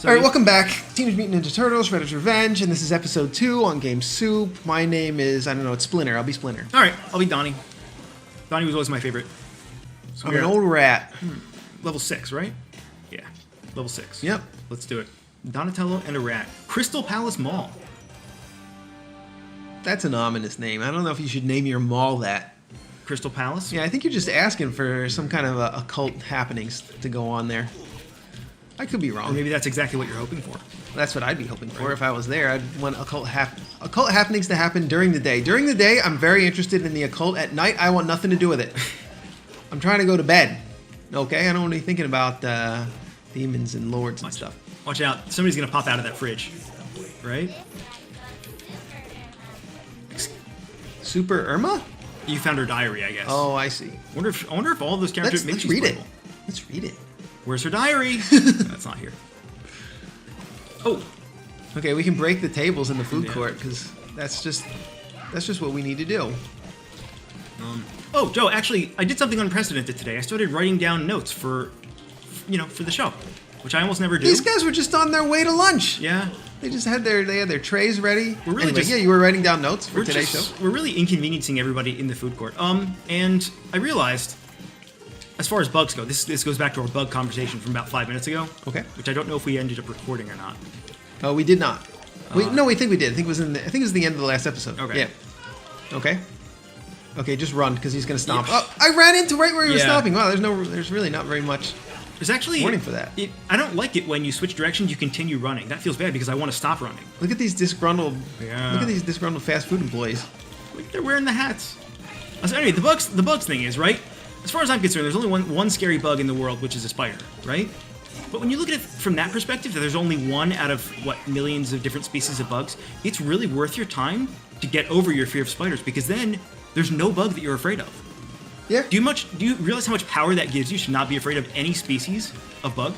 Alright, welcome back. Teenage Mutant Ninja Turtles, Shredder's Revenge, and this is episode 2 on Game Soup. My name is, I don't know, it's Splinter. I'll be Splinter. Alright, I'll be Donnie. Donnie was always my favorite. So I'm an old rat. Level 6, right? Yeah, level 6. Yep. Let's do it. Donatello and a rat. Crystal Palace Mall. That's an ominous name. I don't know if you should name your mall that. Crystal Palace? Yeah, I think you're just asking for some kind of occult happenings to go on there. I could be wrong. Or maybe that's exactly what you're hoping for. That's what I'd be hoping for if I was there. I'd want occult happenings to happen during the day. During the day, I'm very interested in the occult. At night, I want nothing to do with it. I'm trying to go to bed. Okay? I don't want to be thinking about demons and lords and stuff. Watch out. Somebody's going to pop out of that fridge. Right? Super Irma? You found her diary, I guess. Oh, I see. I wonder if all of those characters... Let's read it. Let's read it. Where's her diary? That's not here. Oh. Okay, we can break the tables in the food court because that's just what we need to do. Oh, Joe, actually, I did something unprecedented today. I started writing down notes for the show, which I almost never do. These guys were just on their way to lunch. Yeah. They just had their trays ready. We're really yeah, you were writing down notes for today's show. We're really inconveniencing everybody in the food court. And I realized, as far as bugs go, this goes back to our bug conversation from about 5 minutes ago. Okay. Which I don't know if we ended up recording or not. Oh, we did not. No, we think we did. I think it was the end of the last episode. Okay. Yeah. Okay. Okay, just run because he's gonna stomp. Yeah. Oh, I ran into right where he was stomping. Wow, there's really not very much. There's actually warning for that. I don't like it when you switch directions. You continue running. That feels bad because I want to stop running. Look at these disgruntled. Yeah. Look at these disgruntled fast food employees. Look, they're wearing the hats. So anyway, the bugs thing is right. As far as I'm concerned, there's only one scary bug in the world, which is a spider, right? But when you look at it from that perspective, that there's only one out of millions of different species of bugs, it's really worth your time to get over your fear of spiders because then there's no bug that you're afraid of. Yeah. Do you realize how much power that gives you to not be afraid of any species of bug?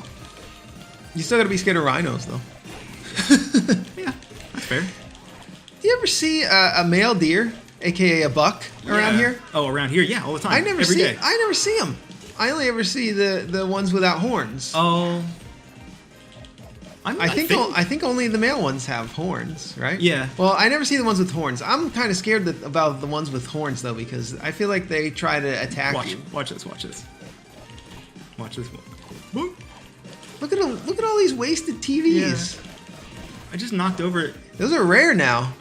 You still gotta be scared of rhinos, though. Yeah, that's fair. Do you ever see a male deer, aka a buck, around here? Oh, around here, yeah, all the time. I never see them. I only ever see the ones without horns. Oh. I think only the male ones have horns, right? Yeah. Well, I never see the ones with horns. I'm kind of scared about the ones with horns though, because I feel like they try to attack you. Watch this. Watch this. Look at all these wasted TVs. Yeah. I just knocked over it. Those are rare now.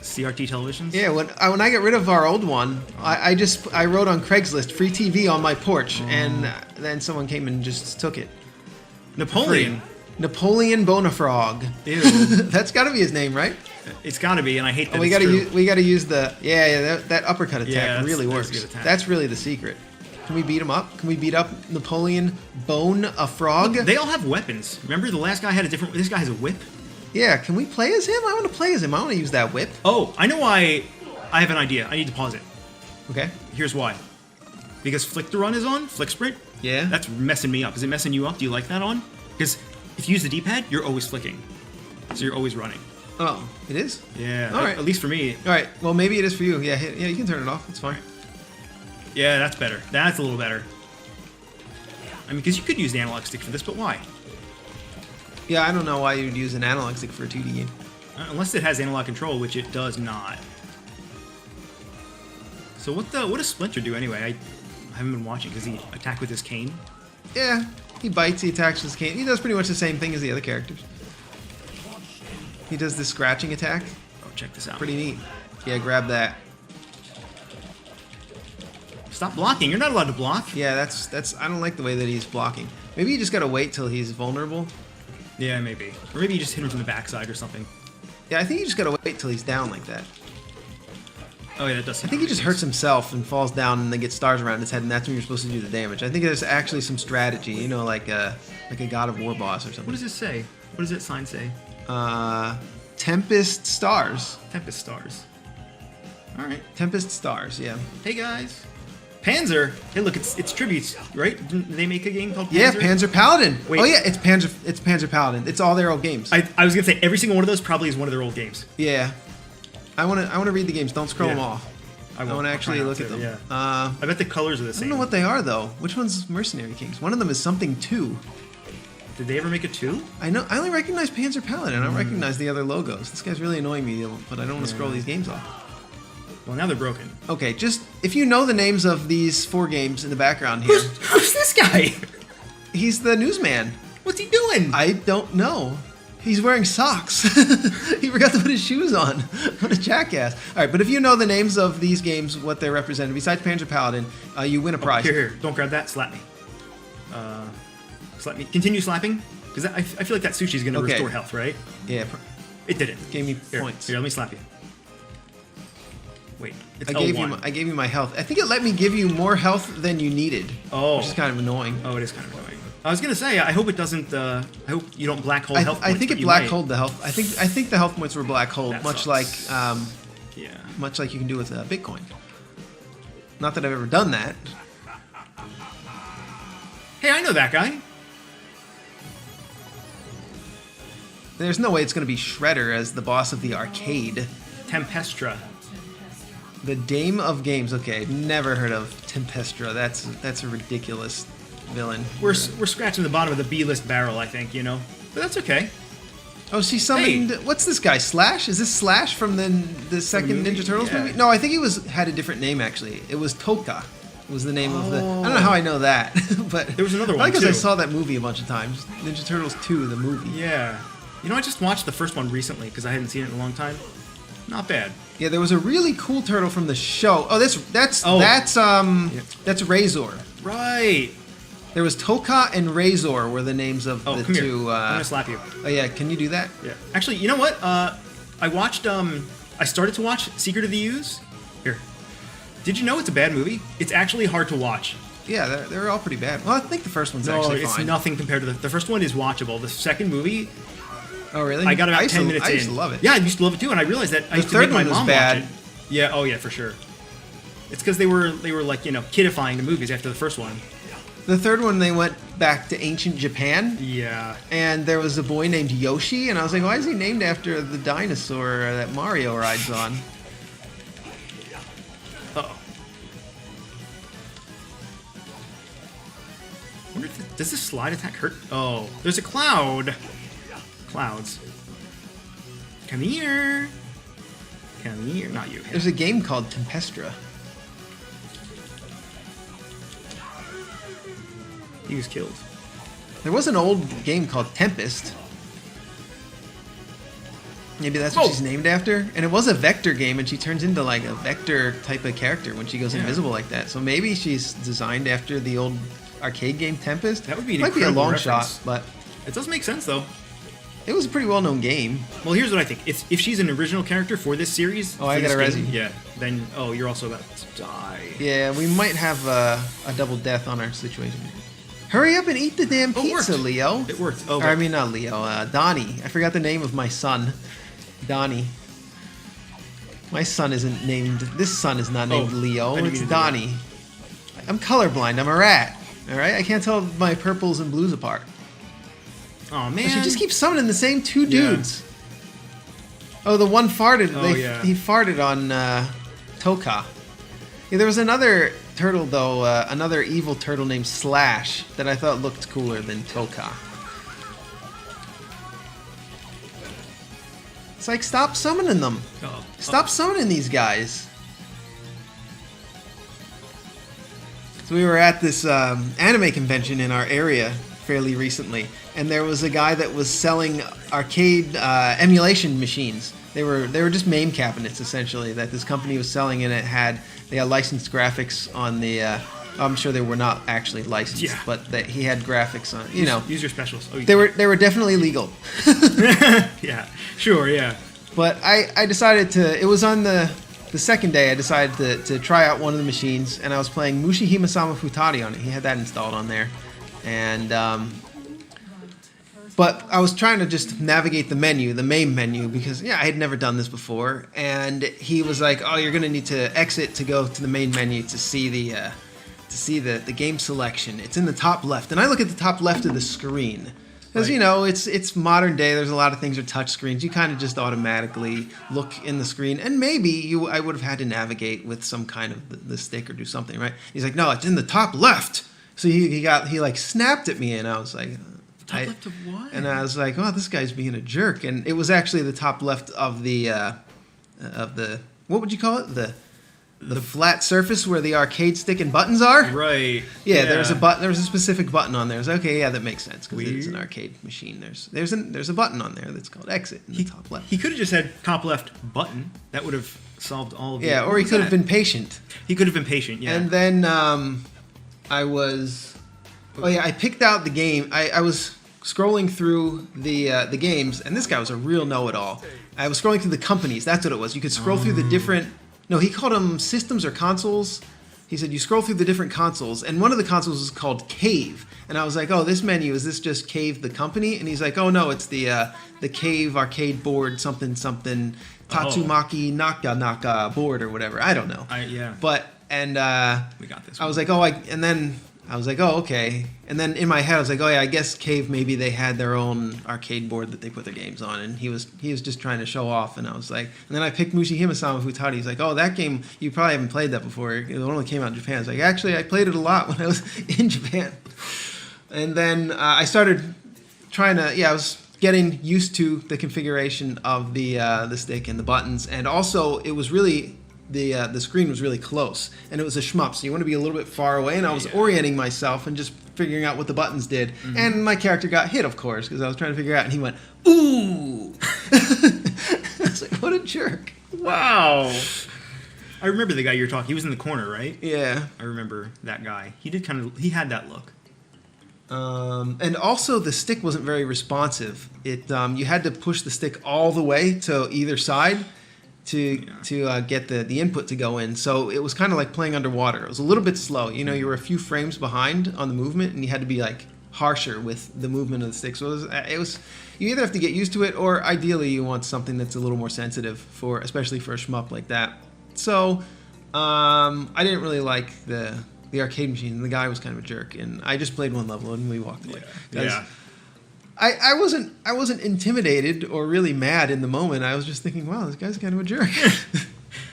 CRT televisions? Yeah, when I get rid of our old one, I wrote on Craigslist free TV on my porch, and then someone came and just took it. Napoleon. Napoleon Bonafrog. Ew. That's got to be his name, right? It's got to be, and I hate that. We got to use the that uppercut attack really works. That's a good attack. That's really the secret. Can we beat him up? Can we beat up Napoleon Bonafrog? Look, they all have weapons. Remember, the last guy had a different. This guy has a whip. Yeah, can we play as him? I want to play as him. I want to use that whip. Oh, I know why. I have an idea. I need to pause it. Okay. Here's why. Because Flick to Run is on, Flick Sprint. Yeah. That's messing me up. Is it messing you up? Do you like that on? Because if you use the D-pad, you're always flicking. So you're always running. Oh, it is? Yeah. All right. At least for me. All right. Well, maybe it is for you. Yeah, you can turn it off. It's fine. Yeah, that's better. That's a little better. I mean, because you could use the analog stick for this, but why? Yeah, I don't know why you'd use an analog stick for a 2D game. Unless it has analog control, which it does not. So what does Splinter do anyway? I haven't been watching. Does he attack with his cane? Yeah, he bites, he attacks with his cane. He does pretty much the same thing as the other characters. He does this scratching attack. Oh, check this out. Pretty neat. Yeah, grab that. Stop blocking. You're not allowed to block. Yeah, that's. I don't like the way that he's blocking. Maybe you just gotta wait till he's vulnerable. Yeah, maybe. Or maybe you just hit him from the backside or something. Yeah, I think you just gotta wait till he's down like that. Oh yeah, that does. I think he just hurts himself and falls down and then gets stars around his head, and that's when you're supposed to do the damage. I think there's actually some strategy, you know, like a God of War boss or something. What does it say? What does that sign say? Tempest Stars. Tempest Stars. All right. Tempest Stars, yeah. Hey guys. Panzer. Hey, look, it's tributes, right? Didn't they make a game called Panzer? Yeah, Panzer Paladin. Wait. Oh yeah, it's Panzer Paladin. It's all their old games. I was gonna say every single one of those probably is one of their old games. Yeah. I wanna read the games. Don't scroll them off. I want to actually look at them. Yeah. I bet the colors are the same. I don't know what they are though. Which one's Mercenary Kings? One of them is something 2. Did they ever make a 2? I know. I only recognize Panzer Paladin. I don't recognize the other logos. This guy's really annoying me, but I don't want to scroll these games off. Well, now they're broken. Okay, just if you know the names of these 4 games in the background here. Who's this guy? He's the newsman. What's he doing? I don't know. He's wearing socks. He forgot to put his shoes on. What a jackass. All right, but if you know the names of these games, what they represent, besides Panzer Paladin, you win a prize. Here. Don't grab that. Slap me. Slap me. Continue slapping. Because I feel like that sushi is going to restore health, right? Yeah. It didn't. Gave me points. Here, let me slap you. Wait, it's I gave you my health. I think it let me give you more health than you needed. Oh. Which is kind of annoying. Oh, it is kind of annoying. I was gonna say, I hope it doesn't. I hope you don't black hole health points. I think it black holed the health. I think the health points were black holed, much like much like you can do with Bitcoin. Not that I've ever done that. Hey, I know that guy. There's no way it's gonna be Shredder as the boss of the arcade. Tempestra. The Dame of Games. Okay, never heard of Tempestra. That's a ridiculous villain. We're scratching the bottom of the B-list barrel, I think, you know, but that's okay. Oh, she summoned. Hey. What's this guy? Slash? Is this Slash from the second Ninja Turtles movie? No, I think he had a different name actually. It was Toka. Was the name of the. I don't know how I know that, but there was another one. Because I saw that movie a bunch of times. Ninja Turtles 2, the movie. Yeah. You know, I just watched the first one recently because I hadn't seen it in a long time. Not bad. Yeah, there was a really cool turtle from the show. Oh, that's Razor. Right. There was Toka and Razor were the names of the two. Here. I'm gonna slap you. Oh yeah, can you do that? Yeah. Actually, you know what? I watched. I started to watch Secret of the Ooze. Here. Did you know it's a bad movie? It's actually hard to watch. Yeah, they're all pretty bad. Well, I think the first one's actually fine. It's nothing compared to the first one is watchable. The second movie. Oh really? I got about 10 minutes in. I used to love it. Yeah, I used to love it too, and I realized that I used to make my mom watch it. Yeah. Oh yeah, for sure. It's because they were like kidifying the movies after the first one. The third one, they went back to ancient Japan. Yeah. And there was a boy named Yoshi, and I was like, why is he named after the dinosaur that Mario rides on? Uh-oh. Does this slide attack hurt? Oh, there's a cloud. Clouds. Come here. Come here. Not you. There's a game called Tempestra. He was killed. There was an old game called Tempest. Maybe that's what she's named after. And it was a vector game, and she turns into like a vector type of character when she goes invisible like that. So maybe she's designed after the old arcade game Tempest. That would be an might be a long reference. shot, but it does make sense though. It was a pretty well-known game. Well, here's what I think: if she's an original character for this series, I got a resi. Yeah, then you're also about to die. Yeah, we might have a double death on our situation. Hurry up and eat the damn pizza, Leo. It worked. Oh, I mean, not Leo. Donnie. I forgot the name of my son. Donnie. My son isn't named. This son is not named Leo. It's Donnie. I'm colorblind. I'm a rat. All right. I can't tell my purples and blues apart. Oh man. She just keeps summoning the same two dudes. Oh, the one farted. He farted on Toka. Yeah, there was another turtle though, another evil turtle named Slash that I thought looked cooler than Toka. It's like, stop summoning them. Stop summoning these guys. So we were at this anime convention in our area fairly recently, and there was a guy that was selling arcade emulation machines. They were just MAME cabinets essentially that this company was selling, and they had licensed graphics on the. I'm sure they were not actually licensed, but he had graphics on. Use your specials. They were definitely legal. Yeah, sure, yeah. But I decided to. It was on the second day. I decided to try out one of the machines, and I was playing Mushihime-sama Futari on it. He had that installed on there, and. But I was trying to just navigate the main menu, because I had never done this before. And he was like, "Oh, you're gonna need to exit to go to the main menu to see the game selection. It's in the top left." And I look at the top left of the screen, because it's modern day. There's a lot of things are touch screens. You kind of just automatically look in the screen, and maybe I would have had to navigate with some kind of the stick or do something, right? He's like, "No, it's in the top left." So he like snapped at me, and I was like. Top left of what? And I was like, oh, this guy's being a jerk. And it was actually the top left of the what would you call it? The flat surface where the arcade stick and buttons are. Right. Yeah, there was a button. There was a specific button on there. I was like, okay, yeah, that makes sense because it's an Weird. arcade machine. There's a button on there that's called exit in the top left. He could have just had top left button. That would have solved all of Yeah, or he could have been patient. He could have been patient, yeah. And then I picked out the game. I was scrolling through the games, and this guy was a real know-it-all. I was scrolling through the companies. That's what it was. You could scroll through the different. No, he called them systems or consoles. He said you scroll through the different consoles, and one of the consoles was called Cave. And I was like, oh, this menu, is this just Cave the company? And he's like, oh no, it's the Cave arcade board something Tatsumaki Naka board or whatever. I don't know. Yeah. But We got this. I was like, I was like, oh, okay. And then in my head, I was like, oh yeah, I guess Cave, maybe they had their own arcade board that they put their games on, and he was just trying to show off. And I was like, and then I picked Mushihime-sama Futari. He's like, oh, that game, you probably haven't played that before. It only came out in Japan. I was like, actually, I played it a lot when I was in Japan. And then I started trying to, I was getting used to the configuration of the stick and the buttons, and also it was really. The screen was really close, and it was a shmup, so you want to be a little bit far away, and I was orienting myself and just figuring out what the buttons did. And my character got hit, of course, because I was trying to figure out, and he went, ooh! I was like, what a jerk. Wow. I remember the guy you were talking. He was in the corner, right? Yeah. I remember that guy. He had that look. And also the stick wasn't very responsive. You had to push the stick all the way to either side to get the input to go in. So it was kind of like playing underwater. It was a little bit slow. You know, you were a few frames behind on the movement, and you had to be like harsher with the movement of the stick. So it was you either have to get used to it, or ideally you want something that's a little more sensitive especially for a shmup like that. So I didn't really like the arcade machine, and the guy was kind of a jerk, and I just played one level and we walked away. Yeah. I wasn't intimidated or really mad in the moment. I was just thinking, wow, this guy's kind of a jerk.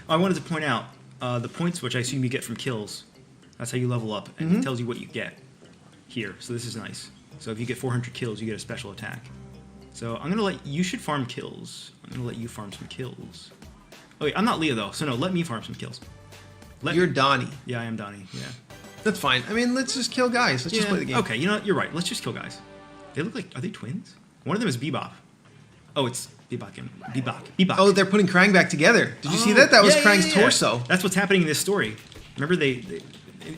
I wanted to point out the points, which I assume you get from kills. That's how you level up, and it tells you what you get here. So this is nice. So if you get 400 kills, you get a special attack. So I'm gonna you should farm kills. I'm gonna let you farm some kills. Oh wait, I'm not Leo though, so no, let me farm some kills. You're Donnie. Yeah, I am Donnie. Yeah. That's fine. I mean, let's just kill guys. Let's just play the game. Okay, you know what? You're right. Let's just kill guys. They look like, are they twins? One of them is Bebop. Oh, it's Bebop and Bebop. Oh, they're putting Krang back together. Did you see that? That was Krang's torso. That's what's happening in this story. Remember they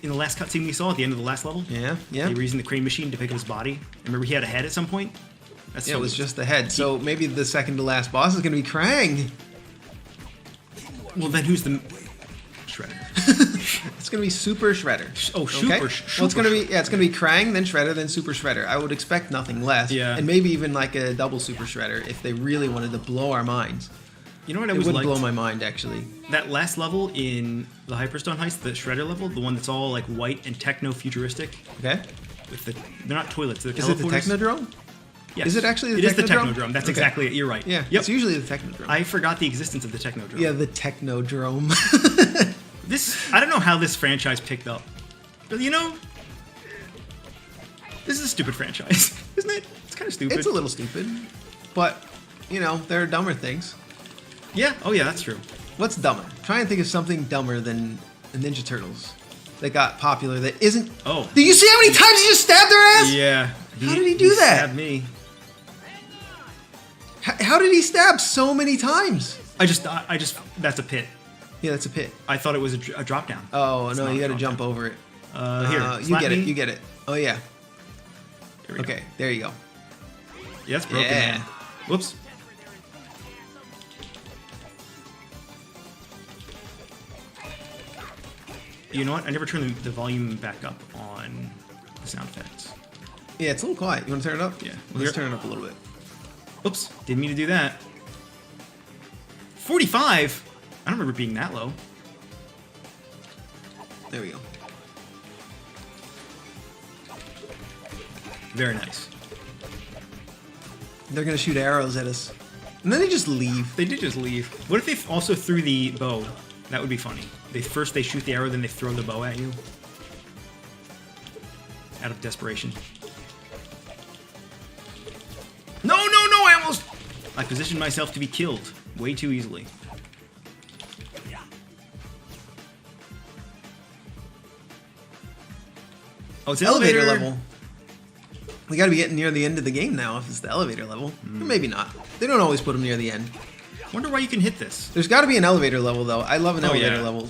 in the last cutscene we saw at the end of the last level? Yeah. They were using the crane machine to pick up his body. Remember he had a head at some point? It was just the head. So maybe the second to last boss is going to be Krang. Well, then who's the Shredder? It's going to be Super Shredder. Oh, Super Well, it's going to be Krang, then Shredder, then Super Shredder. I would expect nothing less. Yeah. And maybe even like a double Super Shredder if they really wanted to blow our minds. You know what It would blow my mind, actually. That last level in the Hyperstone Heist, the Shredder level, the one that's all like white and techno-futuristic. Okay. They're not toilets, they're Is it the teleporters. Technodrome? Yes. Is it actually the Technodrome? It is the Technodrome. That's exactly it. You're right. Yeah. Yep. It's usually the Technodrome. I forgot the existence of the Technodrome. Yeah, the Technodrome. I don't know how this franchise picked up. But you know, this is a stupid franchise, isn't it? It's kind of stupid. It's a little stupid. But, you know, there are dumber things. Yeah. Oh, yeah, that's true. What's dumber? Try and think of something dumber than the Ninja Turtles that got popular that isn't... Oh. Did you see how many times he just stabbed their ass? Yeah. How did he do that? Stabbed me. How did he stab so many times? That's a pit. Yeah, that's a pit. I thought it was a drop down. Oh, It's no, not you a got to drop jump down. over it. Here. You slap get it. me. You get it. Oh, yeah. Here we go. Okay, there you go. Yeah, it's broken. Yeah. Man. Whoops. You know what? I never turned the volume back up on the sound effects. Yeah, it's a little quiet. You want to turn it up? Yeah. Let's turn it up a little bit. Oops. Didn't mean to do that. 45? I don't remember being that low. There we go. Very nice. They're going to shoot arrows at us. And then they just leave. They did just leave. What if they also threw the bow? That would be funny. First they shoot the arrow, then they throw the bow at you. Out of desperation. I positioned myself to be killed way too easily. Oh, it's Elevator level. We gotta be getting near the end of the game now if it's the elevator level. Or maybe not. They don't always put them near the end. Wonder why you can hit this. There's gotta be an elevator level though. I love an elevator level.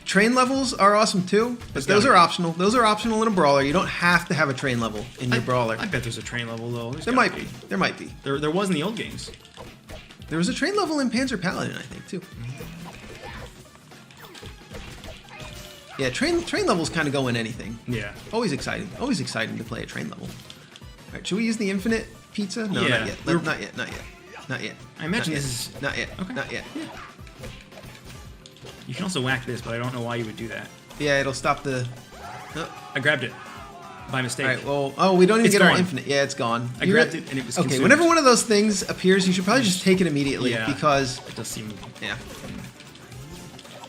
Train levels are awesome too, but those are optional. Those are optional in a brawler. You don't have to have a train level in your brawler. I bet there's a train level though. There might be. There might be. There was in the old games. There was a train level in Panzer Paladin, I think, too. Yeah, train levels kind of go in anything. Yeah. Always exciting. Always exciting to play a train level. All right, should we use the infinite pizza? No, yeah. not yet. Not yet. Not yet. Not yet. I imagine not this yet. is... Not yet. Okay. Not yet. Yeah. You can also whack this, but I don't know why you would do that. Yeah, it'll stop the... Oh. I grabbed it. By mistake. All right, well... Oh, we don't even get our infinite. Yeah, it's gone. I grabbed it and it was consumed. Okay, whenever one of those things appears, you should probably just take it immediately because... It does seem... Yeah.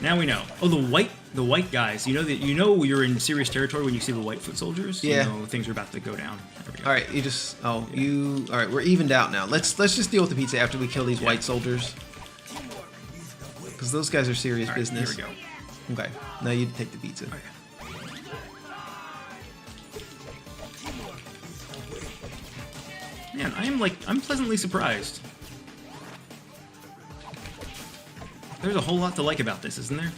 Now we know. Oh, the white guys. You know you're in serious territory when you see the white foot soldiers. Yeah. You know things are about to go down. There we go. All right, you just... Oh, you... All right, we're evened out now. Let's just deal with the pizza after we kill these white soldiers. Because those guys are serious business. Here we go. Okay, now you take the pizza. Okay. Man, I'm pleasantly surprised. There's a whole lot to like about this, isn't there?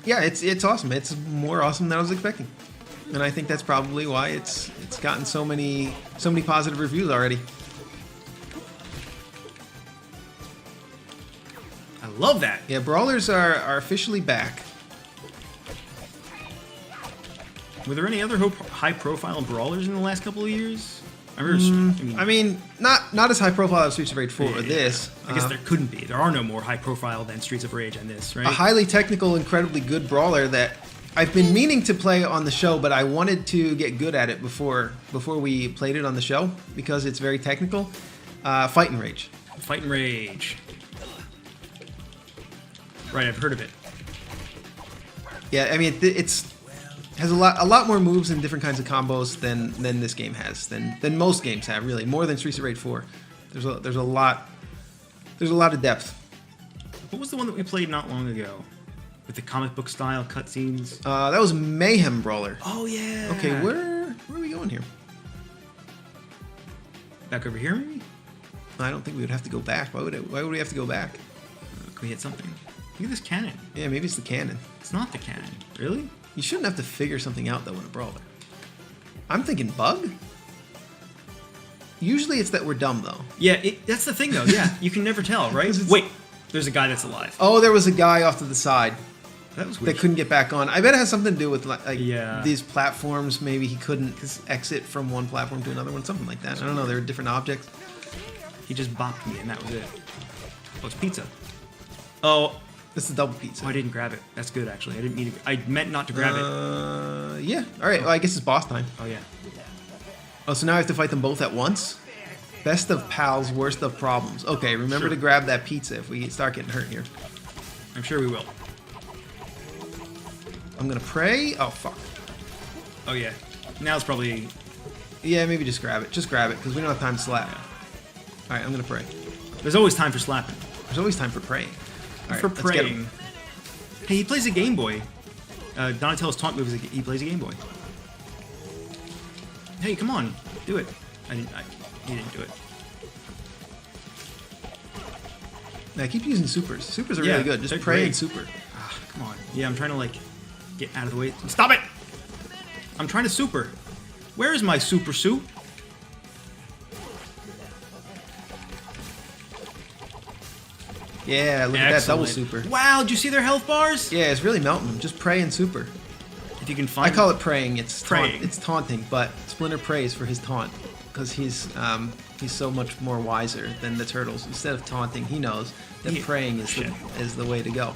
Yeah, it's awesome. It's more awesome than I was expecting, and I think that's probably why it's gotten so many positive reviews already. I love that. Yeah, brawlers are officially back. Were there any other high-profile brawlers in the last couple of years? I mean, not as high profile as Streets of Rage 4 or this. I guess there couldn't be. There are no more high profile than Streets of Rage on this, right? A highly technical, incredibly good brawler that I've been meaning to play on the show, but I wanted to get good at it before we played it on the show because it's very technical. Fight and Rage. Fight and Rage. Right, I've heard of it. Yeah, I mean it's has a lot more moves and different kinds of combos than this game has, than most games have, really. More than Streets of Rage 4. There's a lot of depth. What was the one that we played not long ago? With the comic book style cutscenes? That was Mayhem Brawler. Oh yeah. Okay, where are we going here? Back over here, maybe? I don't think we would have to go back. Why would we have to go back? Can we hit something? Look at this cannon. Yeah, maybe it's the cannon. It's not the cannon. Really? You shouldn't have to figure something out, though, in a brawler. I'm thinking bug? Usually it's that we're dumb, though. Yeah, that's the thing, though. Yeah, you can never tell, right? Wait, there's a guy that's alive. Oh, there was a guy off to the side. That was weird. That couldn't get back on. I bet it has something to do with yeah. these platforms. Maybe he couldn't exit from one platform to another one, something like that. I don't know. There were different objects. He just bopped me, and that was it. Oh, it's pizza. Oh. It's the double pizza. Oh, I didn't grab it. That's good, actually. I didn't mean to. I meant not to grab it. Yeah. All right. Well, I guess it's boss time. Oh, yeah. Oh, so now I have to fight them both at once? Best of pals, worst of problems. Okay, remember to grab that pizza if we start getting hurt here. I'm sure we will. I'm going to pray. Oh, fuck. Oh, yeah. Now it's probably... Yeah, maybe just grab it. Just grab it, because we don't have time to slap. Yeah. All right, I'm going to pray. There's always time for slapping. There's always time for praying. Right, for praying. Hey, he plays a Game Boy. Donatello's taunt move is he plays a Game Boy. Hey, come on, do it. He didn't do it. I keep using supers. Supers are really good. Just pray and super. Ah, come on. Yeah, I'm trying to get out of the way. Stop it! I'm trying to super. Where is my super soup? Yeah, look at that double super. Wow, did you see their health bars? Yeah, it's really melting them. Just pray and super. If you can find... I call it praying. It's praying. It's taunting, but Splinter prays for his taunt because he's so much more wiser than the turtles. Instead of taunting, he knows that praying is the way to go.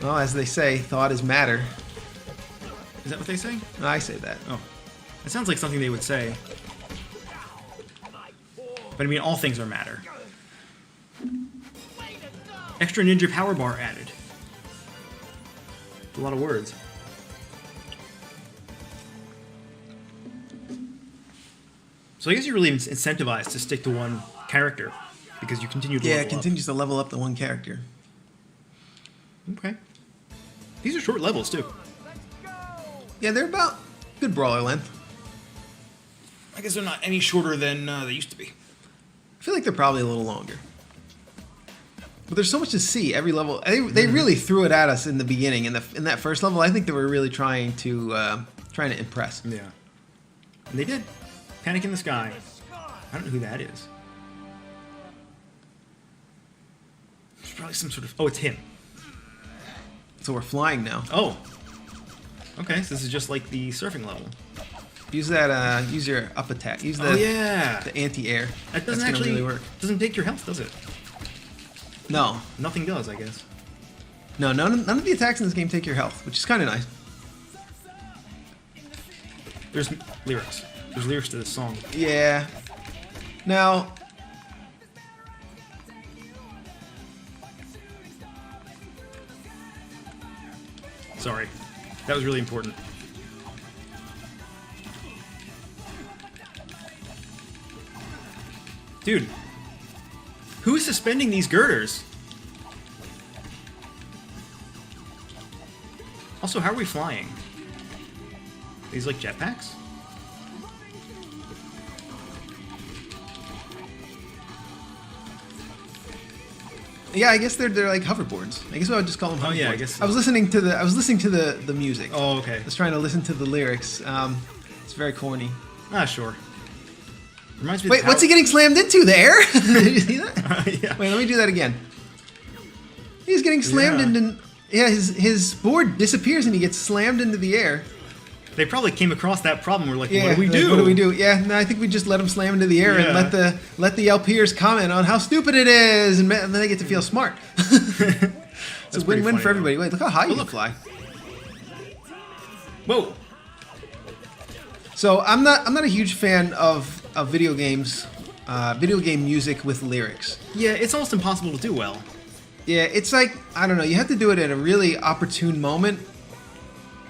Well, as they say, thought is matter. Is that what they say? I say that. Oh, it sounds like something they would say. But I mean, all things are matter. Extra ninja power bar added. A lot of words. So I guess you're really incentivized to stick to one character because you continue to Yeah, level it continues to level up the one character. up. Okay. These are short levels, too. Yeah, they're about good brawler length. I guess they're not any shorter than they used to be. I feel like they're probably a little longer. But there's so much to see every level. They really threw it at us in the beginning. In that first level, I think they were really trying to impress. Yeah. And they did. Panic in the Sky. I don't know who that is. It's probably some sort of... Oh, it's him. So we're flying now. Oh. Okay, so this is just like the surfing level. Use that. Use your up attack. Use the the anti-air. That doesn't That's actually really work. Doesn't take your health, does it? No. Nothing does, I guess. No, none of the attacks in this game take your health, which is kind of nice. There's lyrics. There's lyrics to this song. Yeah. Now. Sorry. That was really important. Dude. Who is suspending these girders? Also, how are we flying? These like jetpacks? Yeah, I guess they're like hoverboards. I guess I would just call them hoverboards. Oh yeah, I guess so. I was listening to the music. Oh, okay. I was trying to listen to the lyrics. It's very corny. Ah, sure. Reminds me Wait, what's he getting slammed into? The air? Did you see that? Yeah. Wait, let me do that again. He's getting slammed into... Yeah, his board disappears and he gets slammed into the air. They probably came across that problem. We're like, Yeah, what do we do? What do we do? Yeah, no, I think we just let him slam into the air and let the LPers comment on how stupid it is, and then they get to feel smart. It's a win-win for everybody. Wait, look how high you can fly. Whoa. So I'm not a huge fan of video games, video game music with lyrics. Yeah, it's almost impossible to do well. Yeah, it's like, I don't know, you have to do it at a really opportune moment.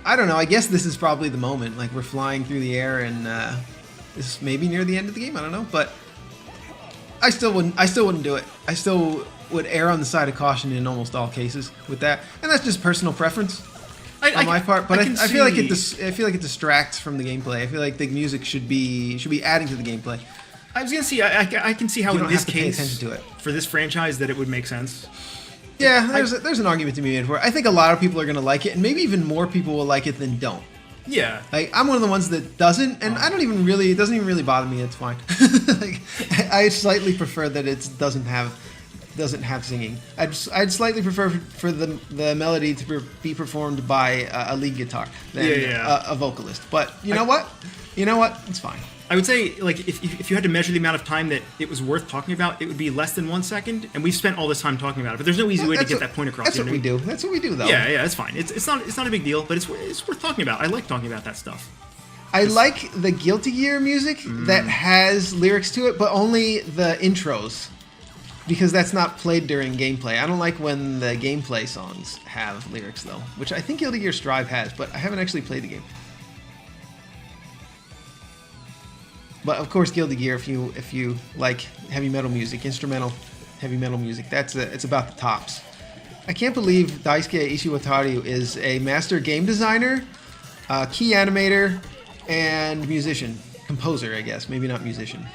I don't know, I guess this is probably the moment. Like, we're flying through the air and this is maybe near the end of the game, I don't know. But I still wouldn't do it. I still would err on the side of caution in almost all cases with that. And that's just personal preference on my part. But I feel like it distracts from the gameplay. I feel like the music should be adding to the gameplay. I was gonna see. I can see how You in don't this have to pay case, attention to it. for this franchise, that it would make sense. Yeah, there's an argument to be made for it. I think a lot of people are going to like it, and maybe even more people will like it than don't. Yeah. Like, I'm one of the ones that doesn't, and it doesn't even really bother me. It's fine. Like, I slightly prefer that it doesn't have singing. I'd slightly prefer for the melody to be performed by a lead guitar than a vocalist. But you know what? It's fine. I would say, like, if you had to measure the amount of time that it was worth talking about, it would be less than 1 second, and we've spent all this time talking about it. But there's no easy way to get that point across. That's what we do. That's what we do, though. Yeah, it's fine. It's not a big deal, but it's worth talking about. I like talking about that stuff. I like the Guilty Gear music that has lyrics to it, but only the intros, because that's not played during gameplay. I don't like when the gameplay songs have lyrics, though, which I think Guilty Gear Strive has, but I haven't actually played the game. But of course, Guilty Gear, if you like heavy metal music, instrumental heavy metal music, it's about the tops. I can't believe Daisuke Ishiwataru is a master game designer, key animator, and musician, composer, I guess, maybe not musician.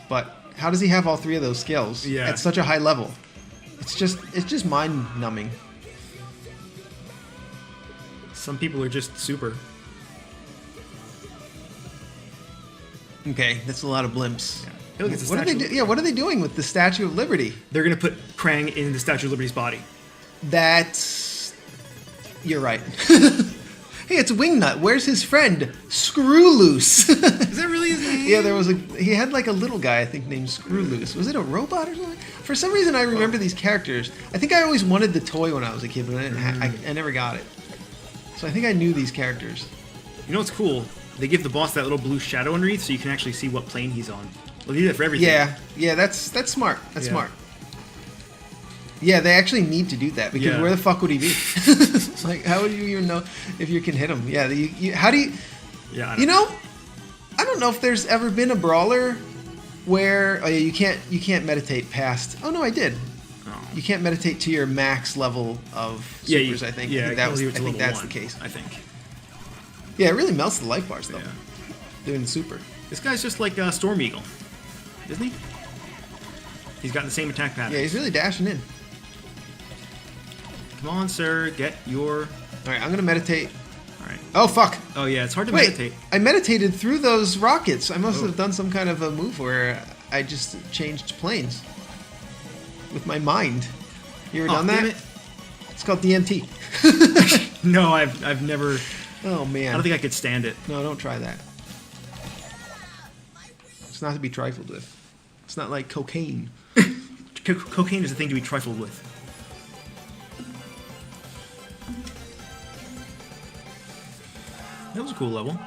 But how does he have all three of those skills at such a high level? It's just mind-numbing. Some people are just super. Okay, that's a lot of blimps. Yeah. What are they what are they doing with the Statue of Liberty? They're gonna put Krang in the Statue of Liberty's body. You're right. Hey, it's Wingnut. Where's his friend? Screw Loose. Is that really his name? Yeah, he had like a little guy, I think, named Screw Loose. Was it a robot or something? For some reason, I remember these characters. I think I always wanted the toy when I was a kid, but I never got it. So I think I knew these characters. You know what's cool? They give the boss that little blue shadow underneath, so you can actually see what plane he's on. They'll do that for everything. Yeah, that's smart. That's smart. Yeah, they actually need to do that, because where the fuck would he be? Like, how would you even know if you can hit him? Yeah, how do you... Yeah, you know, I don't know if there's ever been a brawler where you can't meditate past. Oh no, I did. Oh. You can't meditate to your max level of supers. I think. Yeah, I think that's the case. I think. Yeah, it really melts the life bars though. Yeah. Doing the super. This guy's just like Storm Eagle, isn't he? He's got the same attack pattern. Yeah, he's really dashing in. Come on, sir, get your. All right, I'm gonna meditate. All right. Oh fuck! Oh yeah, it's hard to Wait, meditate. I meditated through those rockets. I must have done some kind of a move where I just changed planes with my mind. You ever done that? Damn it. It's called DMT. No, I've never. Oh man. I don't think I could stand it. No, don't try that. It's not to be trifled with. It's not like cocaine. Cocaine is a thing to be trifled with. That was a cool level.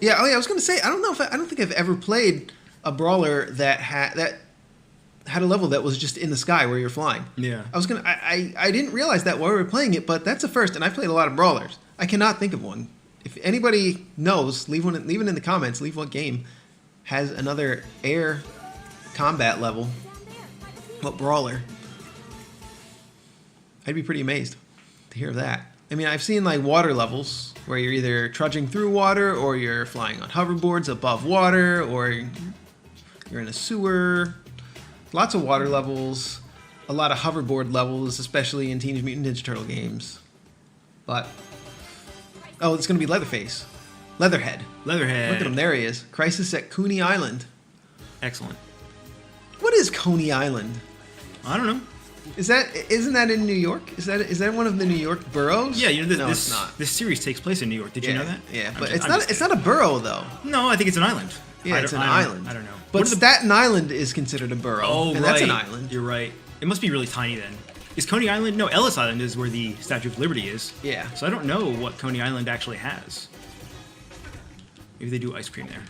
Yeah. Oh yeah. I was gonna say I don't know if I don't think I've ever played a brawler that had a level that was just in the sky where you're flying. Yeah. I didn't realize that while we were playing it, but that's a first, and I've played a lot of brawlers. I cannot think of one. If anybody knows, leave it in the comments. Leave what game has another air combat level. What brawler? I'd be pretty amazed to hear of that. I mean, I've seen like water levels where you're either trudging through water or you're flying on hoverboards above water or you're in a sewer. Lots of water levels, a lot of hoverboard levels, especially in Teenage Mutant Ninja Turtle games. But, oh, it's going to be Leatherface. Leatherhead. Leatherhead. Look at him, there he is. Crisis at Coney Island. Excellent. What is Coney Island? I don't know. Isn't that in New York? Is that one of the New York boroughs? Yeah, you know it's not. This series takes place in New York. Did you know that? Yeah, but it's not a borough though. No, I think it's an island. Yeah, it's an island. I don't know. But Staten Island is considered a borough. Oh, and right. that's an island. You're right. It must be really tiny then. Is Coney Island? No, Ellis Island is where the Statue of Liberty is. Yeah. So I don't know what Coney Island actually has. Maybe they do ice cream there.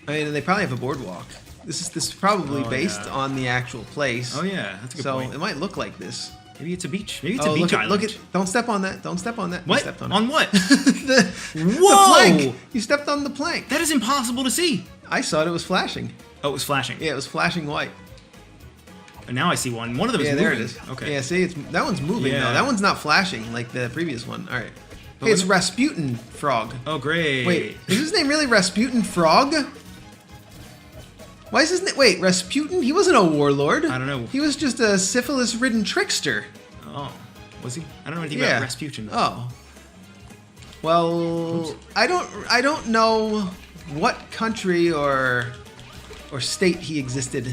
I mean, they probably have a boardwalk. This is probably based on the actual place. Oh yeah, that's a good point. So it might look like this. Maybe it's a beach. Maybe it's a beach island. Look at! Don't step on that. Don't step on that. What? You stepped on it. On what? the Whoa! plank. You stepped on the plank. That is impossible to see. I saw it. It was flashing. Oh, it was flashing. Yeah, it was flashing white. And now I see one. One of them is moving. Yeah, there it is. Okay. Yeah, see, that one's moving though. That one's not flashing like the previous one. All right. Hey, it's Rasputin Frog. Oh, great. Wait, is his name really Rasputin Frog? Why is his name? Wait, Rasputin? He wasn't a warlord. I don't know. He was just a syphilis-ridden trickster. Oh, was he? I don't know anything about Rasputin. Oh. Well, oops. I don't know what country or state he existed